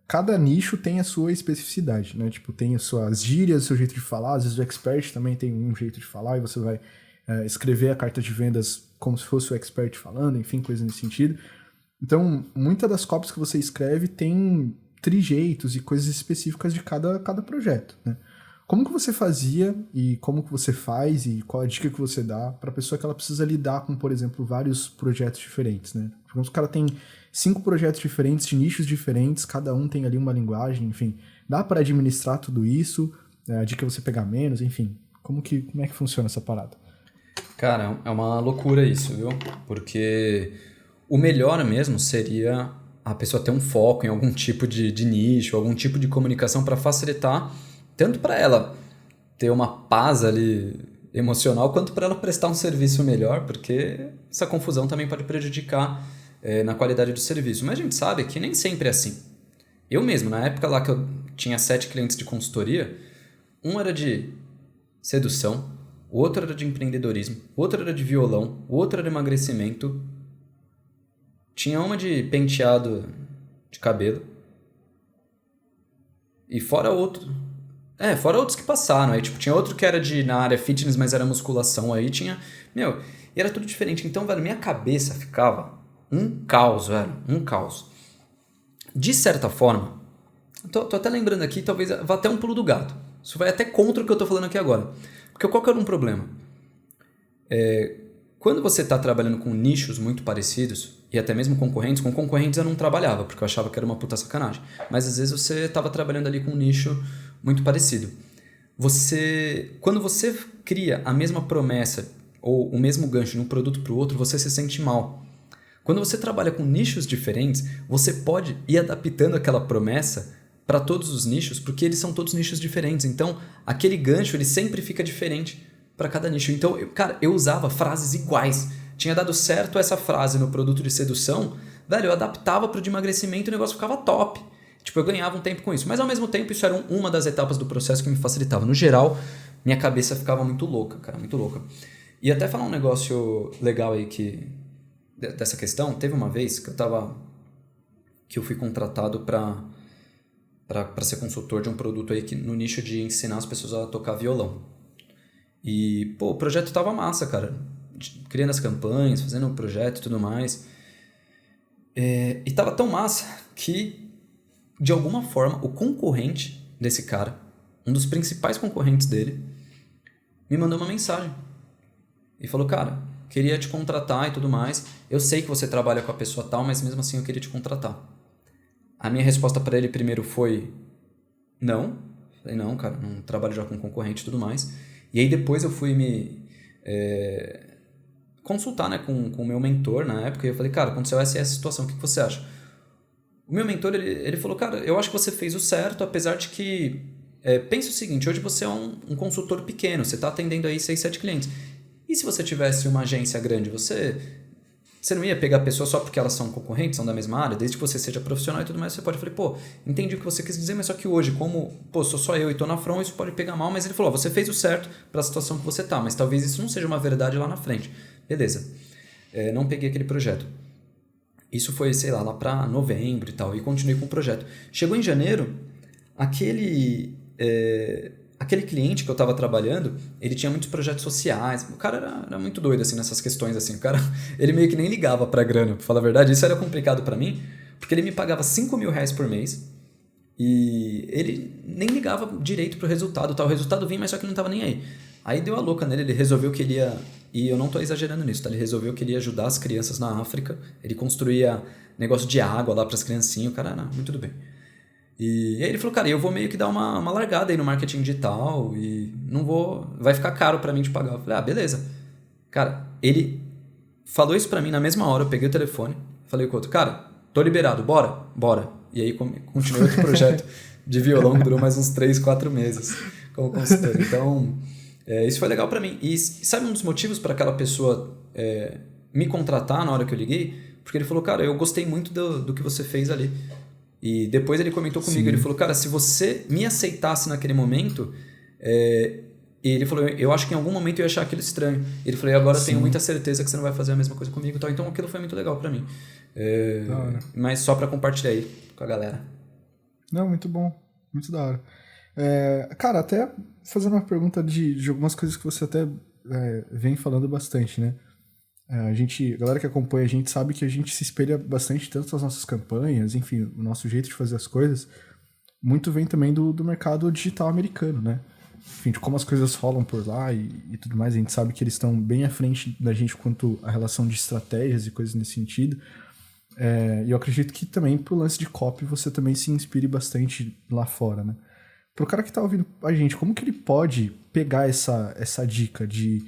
Cada nicho tem a sua especificidade, né? Tipo, tem as suas gírias, o seu jeito de falar. Às vezes o expert também tem um jeito de falar e você vai escrever a carta de vendas como se fosse o expert falando, enfim, coisa nesse sentido. Então, muitas das copies que você escreve tem trejeitos e coisas específicas de cada projeto, né? Como que você fazia e como que você faz e qual a dica que você dá para a pessoa que ela precisa lidar com, por exemplo, vários projetos diferentes, né? Digamos que o cara tem 5 projetos diferentes, de nichos diferentes, cada um tem ali uma linguagem, enfim. Dá para administrar tudo isso? A dica é você pegar menos, enfim. Como é que funciona essa parada?
Cara, é uma loucura isso, viu? Porque o melhor mesmo seria a pessoa ter um foco em algum tipo de nicho, algum tipo de comunicação para facilitar tanto para ela ter uma paz ali emocional, quanto para ela prestar um serviço melhor, porque essa confusão também pode prejudicar na qualidade do serviço. Mas a gente sabe que nem sempre é assim. Eu mesmo, na época lá que eu tinha 7 clientes de consultoria, um era de sedução, o outro era de empreendedorismo, o outro era de violão, o outro era de emagrecimento, tinha uma de penteado de cabelo, e fora outros que passaram. Aí, tinha outro que era na área fitness, mas era musculação. Aí tinha... e era tudo diferente. Então, velho, minha cabeça ficava um caos, velho. Um caos. De certa forma, tô até lembrando aqui, talvez vá até um pulo do gato. Isso vai até contra o que eu tô falando aqui agora. Porque qual que era um problema? Quando você tá trabalhando com nichos muito parecidos, e até mesmo com concorrentes eu não trabalhava, porque eu achava que era uma puta sacanagem. Mas às vezes você tava trabalhando ali com um nicho muito parecido. Quando você cria a mesma promessa ou o mesmo gancho de um produto para o outro, você se sente mal. Quando você trabalha com nichos diferentes, você pode ir adaptando aquela promessa para todos os nichos, porque eles são todos nichos diferentes. Então, aquele gancho ele sempre fica diferente para cada nicho. Então, eu usava frases iguais. Tinha dado certo essa frase no produto de sedução, velho, eu adaptava para o de emagrecimento e o negócio ficava top. Eu ganhava um tempo com isso. Mas, ao mesmo tempo, isso era uma das etapas do processo que me facilitava. No geral, minha cabeça ficava muito louca, cara, muito louca. E até falar um negócio legal aí dessa questão, teve uma vez que eu fui contratado para ser consultor de um produto aí no nicho de ensinar as pessoas a tocar violão. E, pô, o projeto tava massa, cara. Criando as campanhas, fazendo o projeto e tudo mais. E tava tão massa que, de alguma forma, o concorrente desse cara, um dos principais concorrentes dele, me mandou uma mensagem. E falou, cara, queria te contratar e tudo mais. Eu sei que você trabalha com a pessoa tal, mas mesmo assim eu queria te contratar. A minha resposta para ele primeiro foi não. Falei, não, cara, não trabalho já com concorrente e tudo mais. E aí depois eu fui me consultar, né, com o meu mentor na época. E eu falei, cara, aconteceu essa situação, o que você acha? O meu mentor, ele falou, cara, eu acho que você fez o certo, apesar de que... pensa o seguinte, hoje você é um consultor pequeno, você está atendendo aí 6, 7 clientes. E se você tivesse uma agência grande, você não ia pegar pessoas só porque elas são concorrentes, são da mesma área, desde que você seja profissional e tudo mais, você pode. Eu falei, pô, entendi o que você quis dizer, mas só que hoje, como, pô, sou só eu e tô na front, isso pode pegar mal, mas ele falou, você fez o certo para a situação que você tá, mas talvez isso não seja uma verdade lá na frente. Beleza. Não peguei aquele projeto. Isso foi, sei lá para novembro e tal, e continuei com o projeto. Chegou em janeiro, aquele cliente que eu estava trabalhando, ele tinha muitos projetos sociais. O cara era muito doido assim, nessas questões. Assim. O cara, ele meio que nem ligava pra grana, pra falar a verdade. Isso era complicado pra mim, porque ele me pagava R$5.000 por mês e ele nem ligava direito pro resultado. Tá? O resultado vinha, mas só que não tava nem aí. Aí deu a louca nele, ele resolveu que ele ia... E eu não tô exagerando nisso, tá? Ele resolveu que ele ia ajudar as crianças na África. Ele construía negócio de água lá pras criancinhas. O cara, não, muito tudo bem. E aí ele falou, cara, eu vou meio que dar uma largada aí no marketing digital e não vou... Vai ficar caro pra mim de pagar. Eu falei, beleza. Cara, ele falou isso pra mim na mesma hora, eu peguei o telefone, falei com o outro, cara, tô liberado, bora? Bora. E aí continuei outro projeto de violão que durou mais uns 3, 4 meses como consultor. Então, isso foi legal pra mim. E sabe um dos motivos para aquela pessoa me contratar na hora que eu liguei? Porque ele falou, cara, eu gostei muito do que você fez ali. E depois ele comentou comigo, Sim. Ele falou, cara, se você me aceitasse naquele momento, ele falou, eu acho que em algum momento eu ia achar aquilo estranho. Ele falou, agora eu tenho muita certeza que você não vai fazer a mesma coisa comigo. Então aquilo foi muito legal pra mim. Mas só pra compartilhar aí com a galera.
Não, muito bom, muito da hora. Cara, até fazendo uma pergunta de algumas coisas que você até vem falando bastante, né? A galera que acompanha a gente sabe que a gente se espelha bastante tanto nas nossas campanhas, enfim, o nosso jeito de fazer as coisas, muito vem também do mercado digital americano, né? Enfim, de como as coisas rolam por lá e tudo mais, a gente sabe que eles estão bem à frente da gente quanto à relação de estratégias e coisas nesse sentido. E eu acredito que também pro lance de copy você também se inspire bastante lá fora, né? Pro cara que tá ouvindo a gente, como que ele pode pegar essa dica de...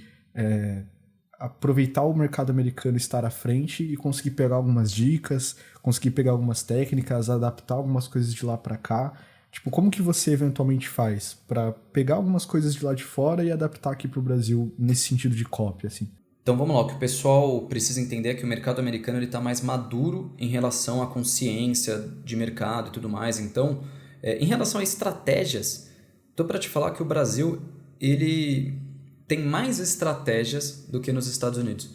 aproveitar o mercado americano estar à frente e conseguir pegar algumas dicas, conseguir pegar algumas técnicas, adaptar algumas coisas de lá para cá. Tipo, como que você eventualmente faz para pegar algumas coisas de lá de fora e adaptar aqui pro Brasil nesse sentido de copy, assim?
Então vamos lá, o que o pessoal precisa entender é que o mercado americano ele tá mais maduro em relação à consciência de mercado e tudo mais. Então, em relação a estratégias, tô para te falar que o Brasil, ele... tem mais estratégias do que nos Estados Unidos.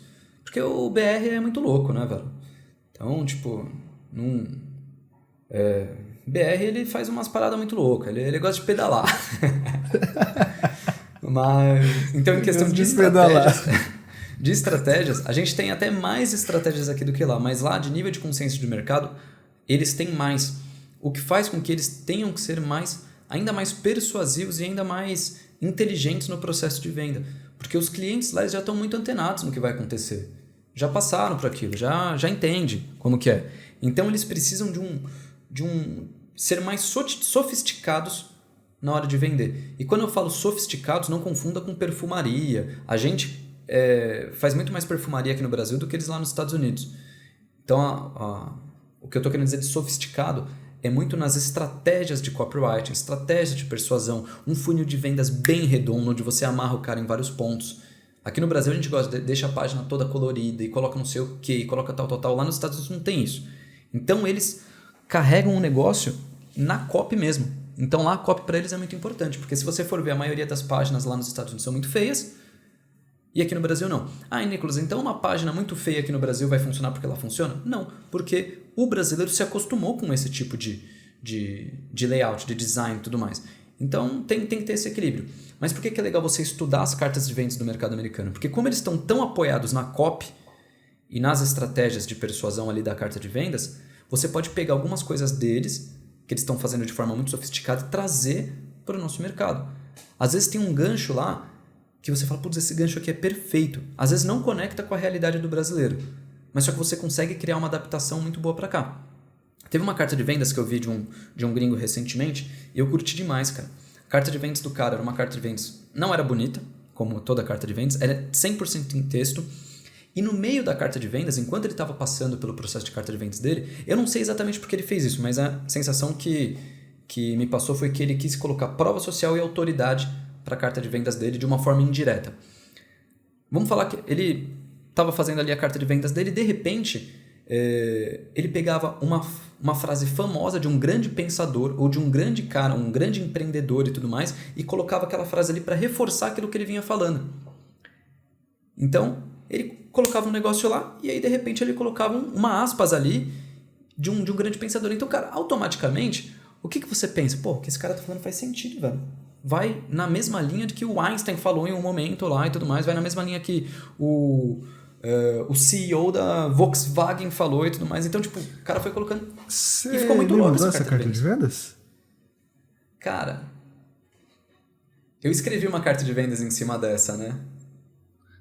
Porque o BR é muito louco, né, velho? Então, tipo, BR, ele faz umas paradas muito loucas. Ele gosta de pedalar. Mas, então, em questão de estratégias, a gente tem até mais estratégias aqui do que lá. Mas lá, de nível de consciência de mercado, eles têm mais. O que faz com que eles tenham que ser ainda mais persuasivos e ainda mais... inteligentes no processo de venda, porque os clientes lá já estão muito antenados no que vai acontecer, já passaram por aquilo, já entendem como que é, então eles precisam de um ser mais sofisticados na hora de vender. E quando eu falo sofisticados, não confunda com perfumaria. A gente faz muito mais perfumaria aqui no Brasil do que eles lá nos Estados Unidos. Então o que eu estou querendo dizer de sofisticado é muito nas estratégias de copywriting, estratégia de persuasão, um funil de vendas bem redondo, onde você amarra o cara em vários pontos. Aqui no Brasil a gente gosta deixa a página toda colorida e coloca não sei o que, coloca tal. Lá nos Estados Unidos não tem isso. Então eles carregam o negócio na copy mesmo. Então lá a copy para eles é muito importante, porque se você for ver a maioria das páginas lá nos Estados Unidos são muito feias E aqui no Brasil não. Ah, Nicolas, então uma página muito feia aqui no Brasil vai funcionar porque ela funciona? Não, porque o brasileiro se acostumou com esse tipo de layout, de design e tudo mais. Então tem que ter esse equilíbrio. Mas por que é legal você estudar as cartas de vendas do mercado americano? Porque como eles estão tão apoiados na copy e nas estratégias de persuasão ali da carta de vendas, você pode pegar algumas coisas deles, que eles estão fazendo de forma muito sofisticada, e trazer para o nosso mercado. Às vezes tem um gancho lá que você fala, putz, esse gancho aqui é perfeito. Às vezes não conecta com a realidade do brasileiro, mas só que você consegue criar uma adaptação muito boa para cá. Teve uma carta de vendas que eu vi de um gringo recentemente e eu curti demais, cara. A carta de vendas do cara era uma carta de vendas, não era bonita, como toda carta de vendas, era 100% em texto. E no meio da carta de vendas, enquanto ele estava passando pelo processo de carta de vendas dele, eu não sei exatamente porque ele fez isso, mas a sensação que me passou foi que ele quis colocar prova social e autoridade para a carta de vendas dele de uma forma indireta. Vamos falar que ele estava fazendo ali a carta de vendas dele e de repente ele pegava uma frase famosa de um grande pensador ou de um grande cara, um grande empreendedor e tudo mais e colocava aquela frase ali para reforçar aquilo que ele vinha falando. Então, ele colocava um negócio lá e aí de repente ele colocava uma aspas ali de um grande pensador. Então, cara, automaticamente, o que você pensa? Pô, o que esse cara tá falando faz sentido, velho. Vai na mesma linha de que o Einstein falou em um momento lá e tudo mais, vai na mesma linha que o CEO da Volkswagen falou e tudo mais. Então, tipo, o cara foi colocando e ficou muito louco
essa carta de vendas?
Cara, eu escrevi uma carta de vendas em cima dessa, né?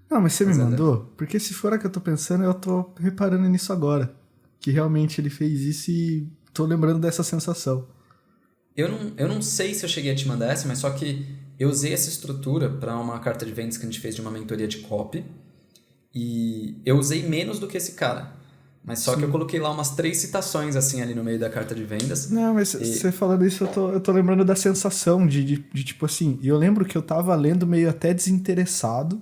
Não, mas você me mandou? Porque se for a que eu tô pensando, eu tô reparando nisso agora. Que realmente ele fez isso e tô lembrando dessa sensação.
Eu não sei se eu cheguei a te mandar essa, mas só que eu usei essa estrutura para uma carta de vendas que a gente fez de uma mentoria de copy. E eu usei menos do que esse cara. Mas só que eu coloquei lá umas 3 citações assim ali no meio da carta de vendas.
Não, mas você falando isso, eu tô lembrando da sensação de tipo assim... Eu lembro que eu tava lendo meio até desinteressado.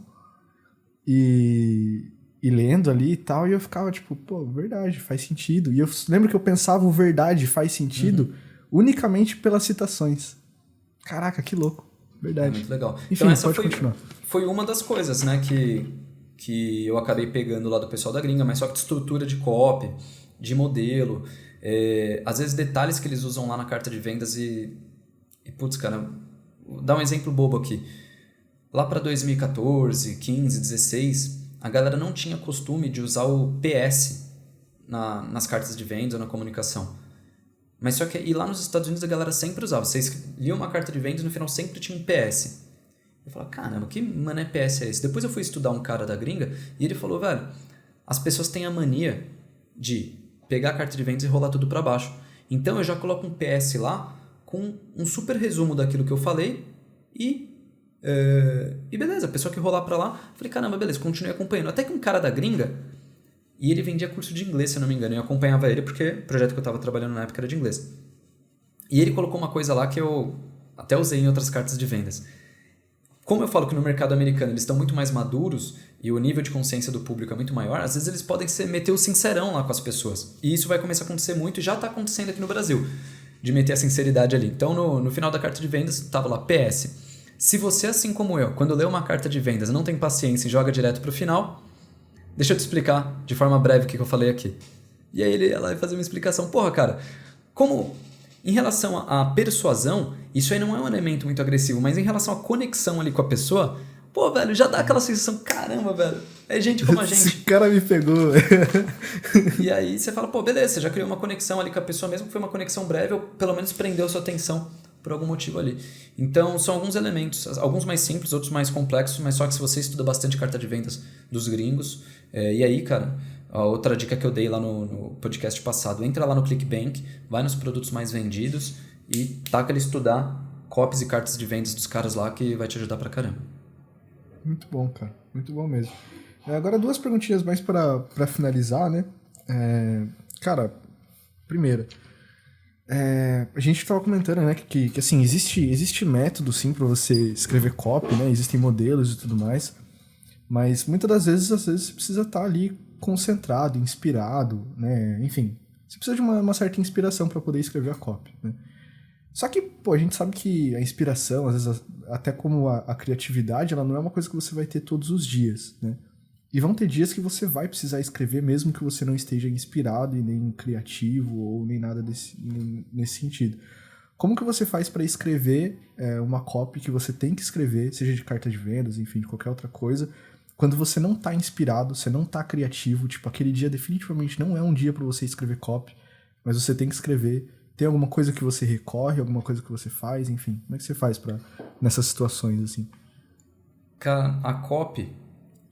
E lendo ali e tal, e eu ficava tipo, pô, verdade, faz sentido. E eu lembro que eu pensava o verdade faz sentido unicamente pelas citações. Caraca, que louco. Verdade.
É muito legal.
Enfim,
então essa
pode continuar.
Foi uma das coisas, né, que eu acabei pegando lá do pessoal da gringa, mas só que de estrutura de copy, de modelo, às vezes detalhes que eles usam lá na carta de vendas e putz, cara, vou dar um exemplo bobo aqui. Lá para 2014, 15, 16, a galera não tinha costume de usar o PS nas cartas de vendas ou na comunicação. Mas só que e lá nos Estados Unidos a galera sempre usava. Você lia uma carta de vendas e no final sempre tinha um PS. Eu falava, caramba, que mané PS é esse? Depois eu fui estudar um cara da gringa e ele falou, velho, as pessoas têm a mania de pegar a carta de vendas e rolar tudo para baixo. Então eu já coloco um PS lá com um super resumo daquilo que eu falei e beleza, a pessoa que rolar pra lá, falei, caramba, beleza, continuei acompanhando. Até que um cara da gringa, e ele vendia curso de inglês, se eu não me engano, e eu acompanhava ele porque o projeto que eu tava trabalhando na época era de inglês. E ele colocou uma coisa lá que eu até usei em outras cartas de vendas. Como eu falo que no mercado americano eles estão muito mais maduros e o nível de consciência do público é muito maior, às vezes eles podem meter o sincerão lá com as pessoas. E isso vai começar a acontecer muito e já está acontecendo aqui no Brasil, de meter a sinceridade ali. Então no final da carta de vendas estava lá, PS. Se você, assim como eu, quando lê uma carta de vendas não tem paciência e joga direto para o final, deixa eu te explicar de forma breve o que eu falei aqui. E aí ele ia lá e fazia uma explicação. Porra, cara, como em relação à persuasão, isso aí não é um elemento muito agressivo, mas em relação à conexão ali com a pessoa, pô, velho, já dá aquela sensação, caramba, velho, é gente como a gente.
Esse cara me pegou.
E aí você fala, pô, beleza, você já criou uma conexão ali com a pessoa, mesmo que foi uma conexão breve, ou pelo menos prendeu sua atenção por algum motivo ali. Então, são alguns elementos, alguns mais simples, outros mais complexos, mas só que se você estuda bastante carta de vendas dos gringos, e aí, cara, a outra dica que eu dei lá no podcast passado, entra lá no ClickBank, vai nos produtos mais vendidos e taca ele estudar copies e cartas de vendas dos caras lá que vai te ajudar pra caramba.
Muito bom, cara. Muito bom mesmo. Agora, 2 perguntinhas mais pra finalizar, né? Cara, primeiro... a gente estava comentando, né, que assim, existe método, sim, para você escrever copy, né, existem modelos e tudo mais, mas muitas das vezes, você precisa estar ali concentrado, inspirado, né, enfim, você precisa de uma certa inspiração para poder escrever a copy, né. Só que, pô, a gente sabe que a inspiração, às vezes até como a criatividade, ela não é uma coisa que você vai ter todos os dias, né? E vão ter dias que você vai precisar escrever mesmo que você não esteja inspirado e nem criativo ou nem nada nesse sentido. Como que você faz para escrever uma copy que você tem que escrever, seja de carta de vendas, enfim, de qualquer outra coisa, quando você não tá inspirado, você não tá criativo, tipo, aquele dia definitivamente não é um dia para você escrever copy, mas você tem que escrever. Tem alguma coisa que você recorre, alguma coisa que você faz, enfim, como é que você faz nessas situações, assim?
Cara, a copy,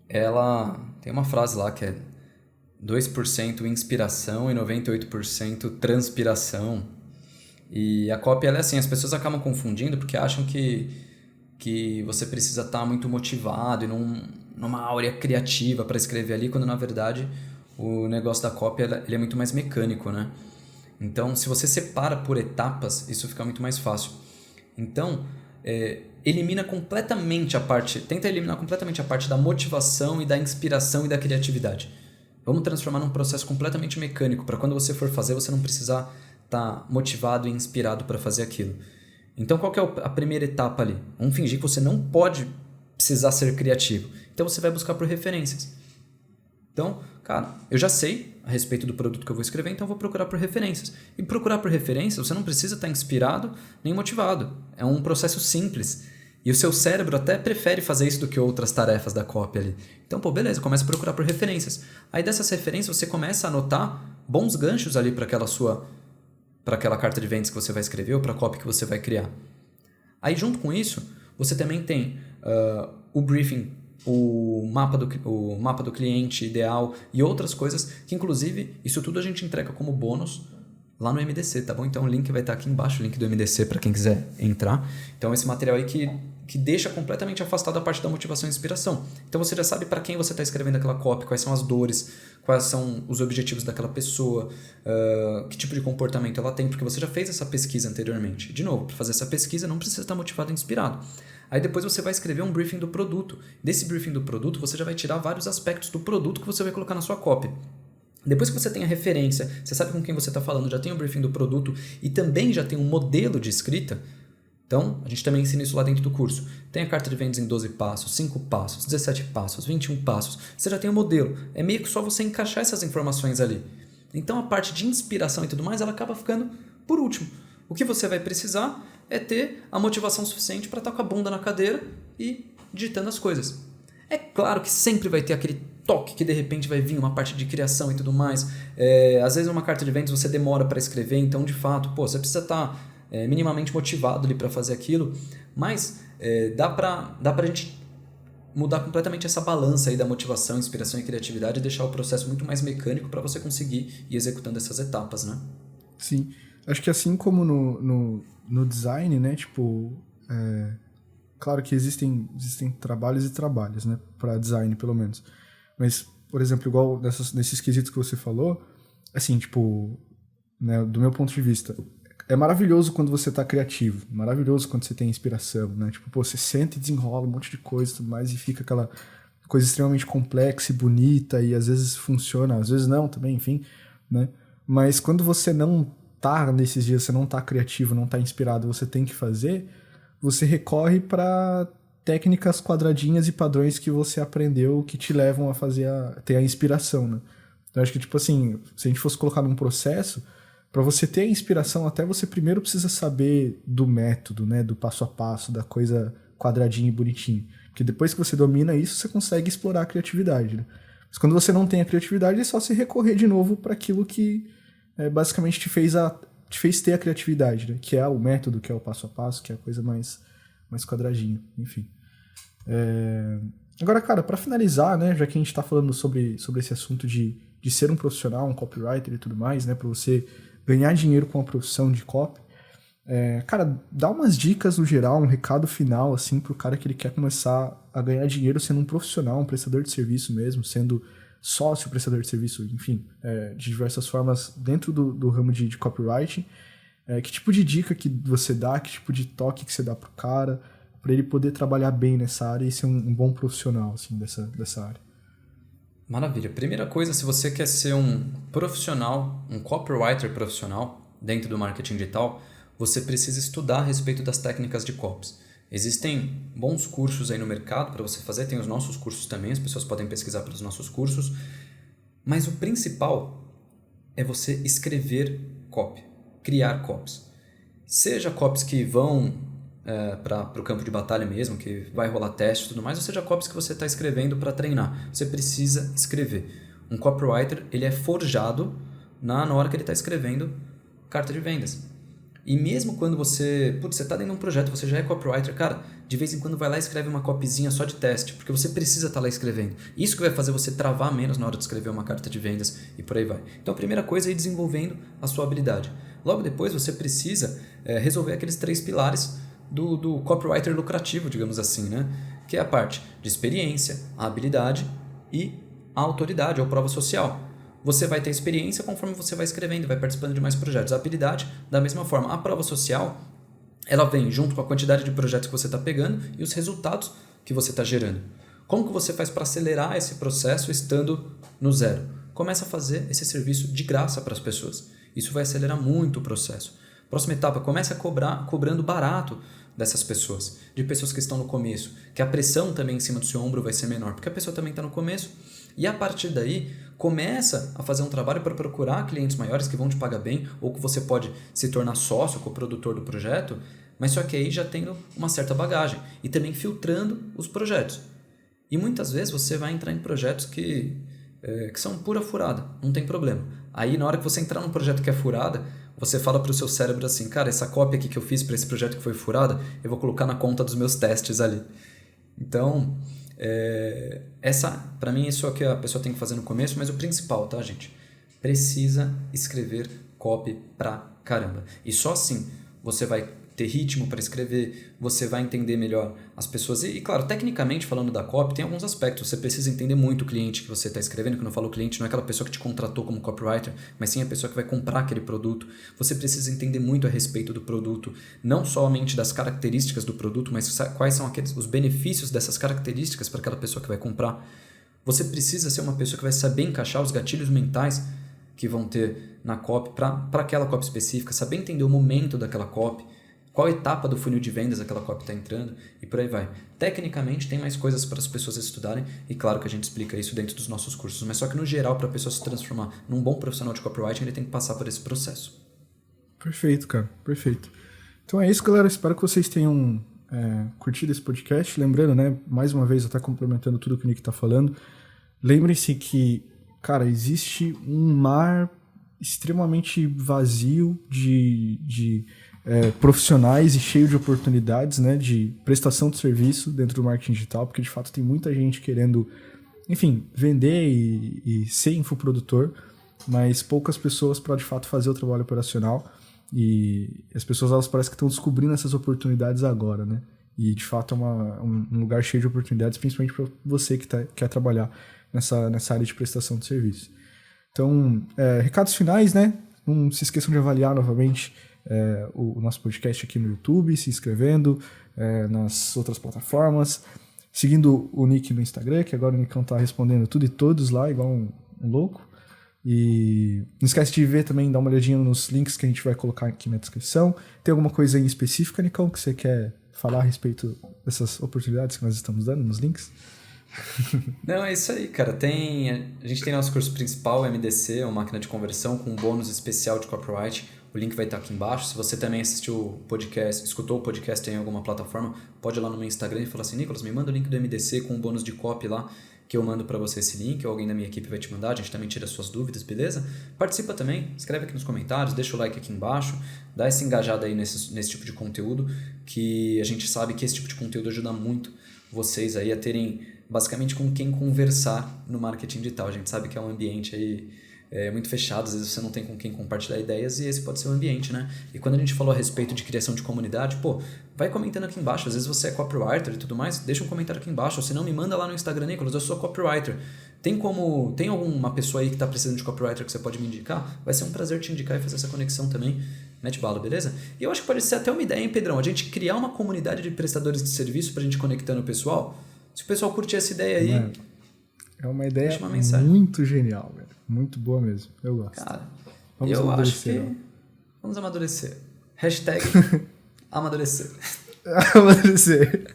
ela tem uma frase lá que é 2% inspiração e 98% transpiração. E a copy, ela é assim, as pessoas acabam confundindo porque acham que você precisa estar muito motivado e numa áurea criativa para escrever ali, quando na verdade o negócio da copy ele é muito mais mecânico, né? Então, se você separa por etapas, isso fica muito mais fácil. Então, tenta eliminar completamente a parte da motivação e da inspiração e da criatividade. Vamos transformar num processo completamente mecânico, para quando você for fazer, você não precisar estar motivado e inspirado para fazer aquilo. Então, qual que é a primeira etapa ali? Vamos fingir que você não pode precisar ser criativo. Então, você vai buscar por referências. Então, cara, eu já sei a respeito do produto que eu vou escrever, então eu vou procurar por referências. E procurar por referências, você não precisa estar inspirado nem motivado. É um processo simples. E o seu cérebro até prefere fazer isso do que outras tarefas da copy ali. Então, pô, beleza, começa a procurar por referências. Aí dessas referências você começa a anotar bons ganchos ali para aquela carta de vendas que você vai escrever ou para a copy que você vai criar. Aí junto com isso, você também tem o briefing, o mapa do cliente ideal e outras coisas que, inclusive, isso tudo a gente entrega como bônus lá no MDC, tá bom? Então o link vai estar aqui embaixo, o link do MDC para quem quiser entrar. Então esse material aí que deixa completamente afastado a parte da motivação e inspiração. Então você já sabe para quem você está escrevendo aquela copy, quais são as dores, quais são os objetivos daquela pessoa, que tipo de comportamento ela tem, porque você já fez essa pesquisa anteriormente. De novo, para fazer essa pesquisa não precisa estar motivado e inspirado. Aí depois você vai escrever um briefing do produto. Desse briefing do produto, você já vai tirar vários aspectos do produto que você vai colocar na sua copy. Depois que você tem a referência, você sabe com quem você está falando, já tem o briefing do produto e também já tem um modelo de escrita. Então, a gente também ensina isso lá dentro do curso. Tem a carta de vendas em 12 passos, 5 passos, 17 passos, 21 passos. Você já tem o modelo. É meio que só você encaixar essas informações ali. Então, a parte de inspiração e tudo mais, ela acaba ficando por último. O que você vai precisar é ter a motivação suficiente para estar com a bunda na cadeira e digitando as coisas. É claro que sempre vai ter aquele toque que de repente vai vir uma parte de criação e tudo mais. Às vezes uma carta de vendas você demora para escrever, então de fato, você precisa estar minimamente motivado ali para fazer aquilo, mas dá pra gente mudar completamente essa balança aí da motivação, inspiração e criatividade e deixar o processo muito mais mecânico para você conseguir ir executando essas etapas, né?
Sim, acho que assim como no design, né, tipo, claro que existem trabalhos e trabalhos, né, para design pelo menos, mas, por exemplo, igual nesses quesitos que você falou, assim, tipo, né, do meu ponto de vista, é maravilhoso quando você tá criativo, maravilhoso quando você tem inspiração, né, tipo, você senta e desenrola um monte de coisa e tudo mais e fica aquela coisa extremamente complexa e bonita e às vezes funciona, às vezes não também, enfim, né, mas quando você não tá nesses dias, você não tá criativo, não tá inspirado, você tem que fazer, você recorre para técnicas quadradinhas e padrões que você aprendeu que te levam a ter a inspiração, né? Então, acho que, tipo assim, se a gente fosse colocar num processo, para você ter a inspiração, até você primeiro precisa saber do método, né? Do passo a passo, da coisa quadradinha e bonitinha. Porque depois que você domina isso, você consegue explorar a criatividade, né? Mas quando você não tem a criatividade, é só se recorrer de novo para aquilo que basicamente te fez ter a criatividade, né? Que é o método, que é o passo a passo, que é a coisa mais quadradinha, enfim. Agora, cara, para finalizar, né, já que a gente tá falando sobre esse assunto de ser um profissional, um copywriter e tudo mais, né, para você ganhar dinheiro com a profissão de copy, cara, dá umas dicas no geral, um recado final, assim, pro cara que ele quer começar a ganhar dinheiro sendo um profissional, um prestador de serviço mesmo, sendo sócio, prestador de serviço, enfim, de diversas formas dentro do ramo de copywriting. Que tipo de dica que você dá, que tipo de toque que você dá pro cara, para ele poder trabalhar bem nessa área e ser um bom profissional, assim, dessa área?
Maravilha. Primeira coisa, se você quer ser um profissional, um copywriter profissional dentro do marketing digital, você precisa estudar a respeito das técnicas de copies. Existem bons cursos aí no mercado para você fazer, tem os nossos cursos também, as pessoas podem pesquisar pelos nossos cursos, mas o principal é você escrever copy, criar copies. Seja copies que vão para o campo de batalha mesmo, que vai rolar teste e tudo mais, ou seja copies que você está escrevendo para treinar. Você precisa escrever. Um copywriter, ele é forjado na hora que ele está escrevendo carta de vendas. E mesmo quando você está dentro de um projeto, você já é copywriter, cara, de vez em quando vai lá e escreve uma copyzinha só de teste, porque você precisa estar lá escrevendo. Isso que vai fazer você travar menos na hora de escrever uma carta de vendas e por aí vai. Então a primeira coisa é ir desenvolvendo a sua habilidade. Logo depois você precisa resolver aqueles 3 pilares do copywriter lucrativo, digamos assim, né? Que é a parte de experiência, a habilidade e a autoridade ou prova social. Você vai ter experiência conforme você vai escrevendo, vai participando de mais projetos. A habilidade, da mesma forma. A prova social, ela vem junto com a quantidade de projetos que você está pegando e os resultados que você está gerando. Como que você faz para acelerar esse processo estando no zero? Começa a fazer esse serviço de graça para as pessoas. Isso vai acelerar muito o processo. Próxima etapa, começa a cobrando barato dessas pessoas, de pessoas que estão no começo, que a pressão também em cima do seu ombro vai ser menor, porque a pessoa também está no começo. E a partir daí, começa a fazer um trabalho para procurar clientes maiores que vão te pagar bem, ou que você pode se tornar sócio, coprodutor do projeto, mas só que aí já tendo uma certa bagagem e também filtrando os projetos. E muitas vezes você vai entrar em projetos que são pura furada, não tem problema. Aí na hora que você entrar num projeto que é furada, você fala para o seu cérebro assim, cara, essa cópia aqui que eu fiz para esse projeto que foi furada, eu vou colocar na conta dos meus testes ali. Então, para mim isso é o que a pessoa tem que fazer no começo, mas o principal, tá, gente? Precisa escrever copy pra caramba. E só assim você vai ter ritmo para escrever, você vai entender melhor as pessoas. E claro, tecnicamente falando da copy, tem alguns aspectos. Você precisa entender muito o cliente que você está escrevendo. Quando eu falo cliente, não é aquela pessoa que te contratou como copywriter, mas sim a pessoa que vai comprar aquele produto. Você precisa entender muito a respeito do produto, não somente das características do produto, mas quais são os benefícios dessas características para aquela pessoa que vai comprar. Você precisa ser uma pessoa que vai saber encaixar os gatilhos mentais que vão ter na copy para aquela copy específica, saber entender o momento daquela copy, qual etapa do funil de vendas aquela copy está entrando e por aí vai. Tecnicamente tem mais coisas para as pessoas estudarem e claro que a gente explica isso dentro dos nossos cursos, mas só que no geral para a pessoa se transformar num bom profissional de copywriting ele tem que passar por esse processo.
Perfeito, cara, perfeito. Então é isso, galera, espero que vocês tenham curtido esse podcast, lembrando, né, mais uma vez, até complementando tudo que o Nick está falando, lembrem-se que, cara, existe um mar extremamente vazio de profissionais e cheio de oportunidades, né, de prestação de serviço dentro do marketing digital, porque de fato tem muita gente querendo, enfim, vender e ser infoprodutor, mas poucas pessoas para de fato fazer o trabalho operacional e as pessoas elas parecem que estão descobrindo essas oportunidades agora, né? E de fato é um lugar cheio de oportunidades, principalmente para você que quer trabalhar nessa área de prestação de serviço. Então, recados finais, né? Não se esqueçam de avaliar novamente o nosso podcast aqui no YouTube, se inscrevendo nas outras plataformas, seguindo o Nick no Instagram, que agora o Nicão tá respondendo tudo e todos lá, igual um louco. E não esquece de ver também, dar uma olhadinha nos links que a gente vai colocar aqui na descrição. Tem alguma coisa em específica, Nicão, que você quer falar a respeito dessas oportunidades que nós estamos dando nos links?
Não, é isso aí, cara. A gente tem nosso curso principal, o MDC, uma máquina de conversão com um bônus especial de copyright. O link vai estar aqui embaixo. Se você também assistiu o podcast, escutou o podcast em alguma plataforma, pode ir lá no meu Instagram e falar assim, Nicolas, me manda o link do MDC com um bônus de copy lá, que eu mando para você esse link, ou alguém da minha equipe vai te mandar, a gente também tira suas dúvidas, beleza? Participa também, escreve aqui nos comentários, deixa o like aqui embaixo, dá essa engajada aí nesse tipo de conteúdo, que a gente sabe que esse tipo de conteúdo ajuda muito vocês aí a terem basicamente com quem conversar no marketing digital. A gente sabe que é um ambiente aí muito fechado, às vezes você não tem com quem compartilhar ideias e esse pode ser o ambiente, né? E quando a gente falou a respeito de criação de comunidade, vai comentando aqui embaixo, às vezes você é copywriter e tudo mais, deixa um comentário aqui embaixo, ou se não, me manda lá no Instagram, Nicolas, eu sou copywriter. Tem alguma pessoa aí que está precisando de copywriter que você pode me indicar? Vai ser um prazer te indicar e fazer essa conexão também. Mete bala, beleza? E eu acho que pode ser até uma ideia, hein, Pedrão? A gente criar uma comunidade de prestadores de serviço pra gente conectando o pessoal. Se o pessoal curtir essa ideia aí...
Mano, é uma ideia muito genial, velho. Muito boa mesmo. Eu gosto.
Cara,
Vamos
eu acho que...
Ó.
Vamos amadurecer. Hashtag amadurecer.
Amadurecer.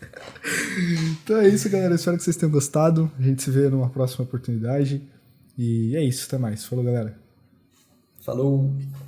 Então é isso, galera. Espero que vocês tenham gostado. A gente se vê numa próxima oportunidade. E é isso, até mais. Falou, galera.
Falou!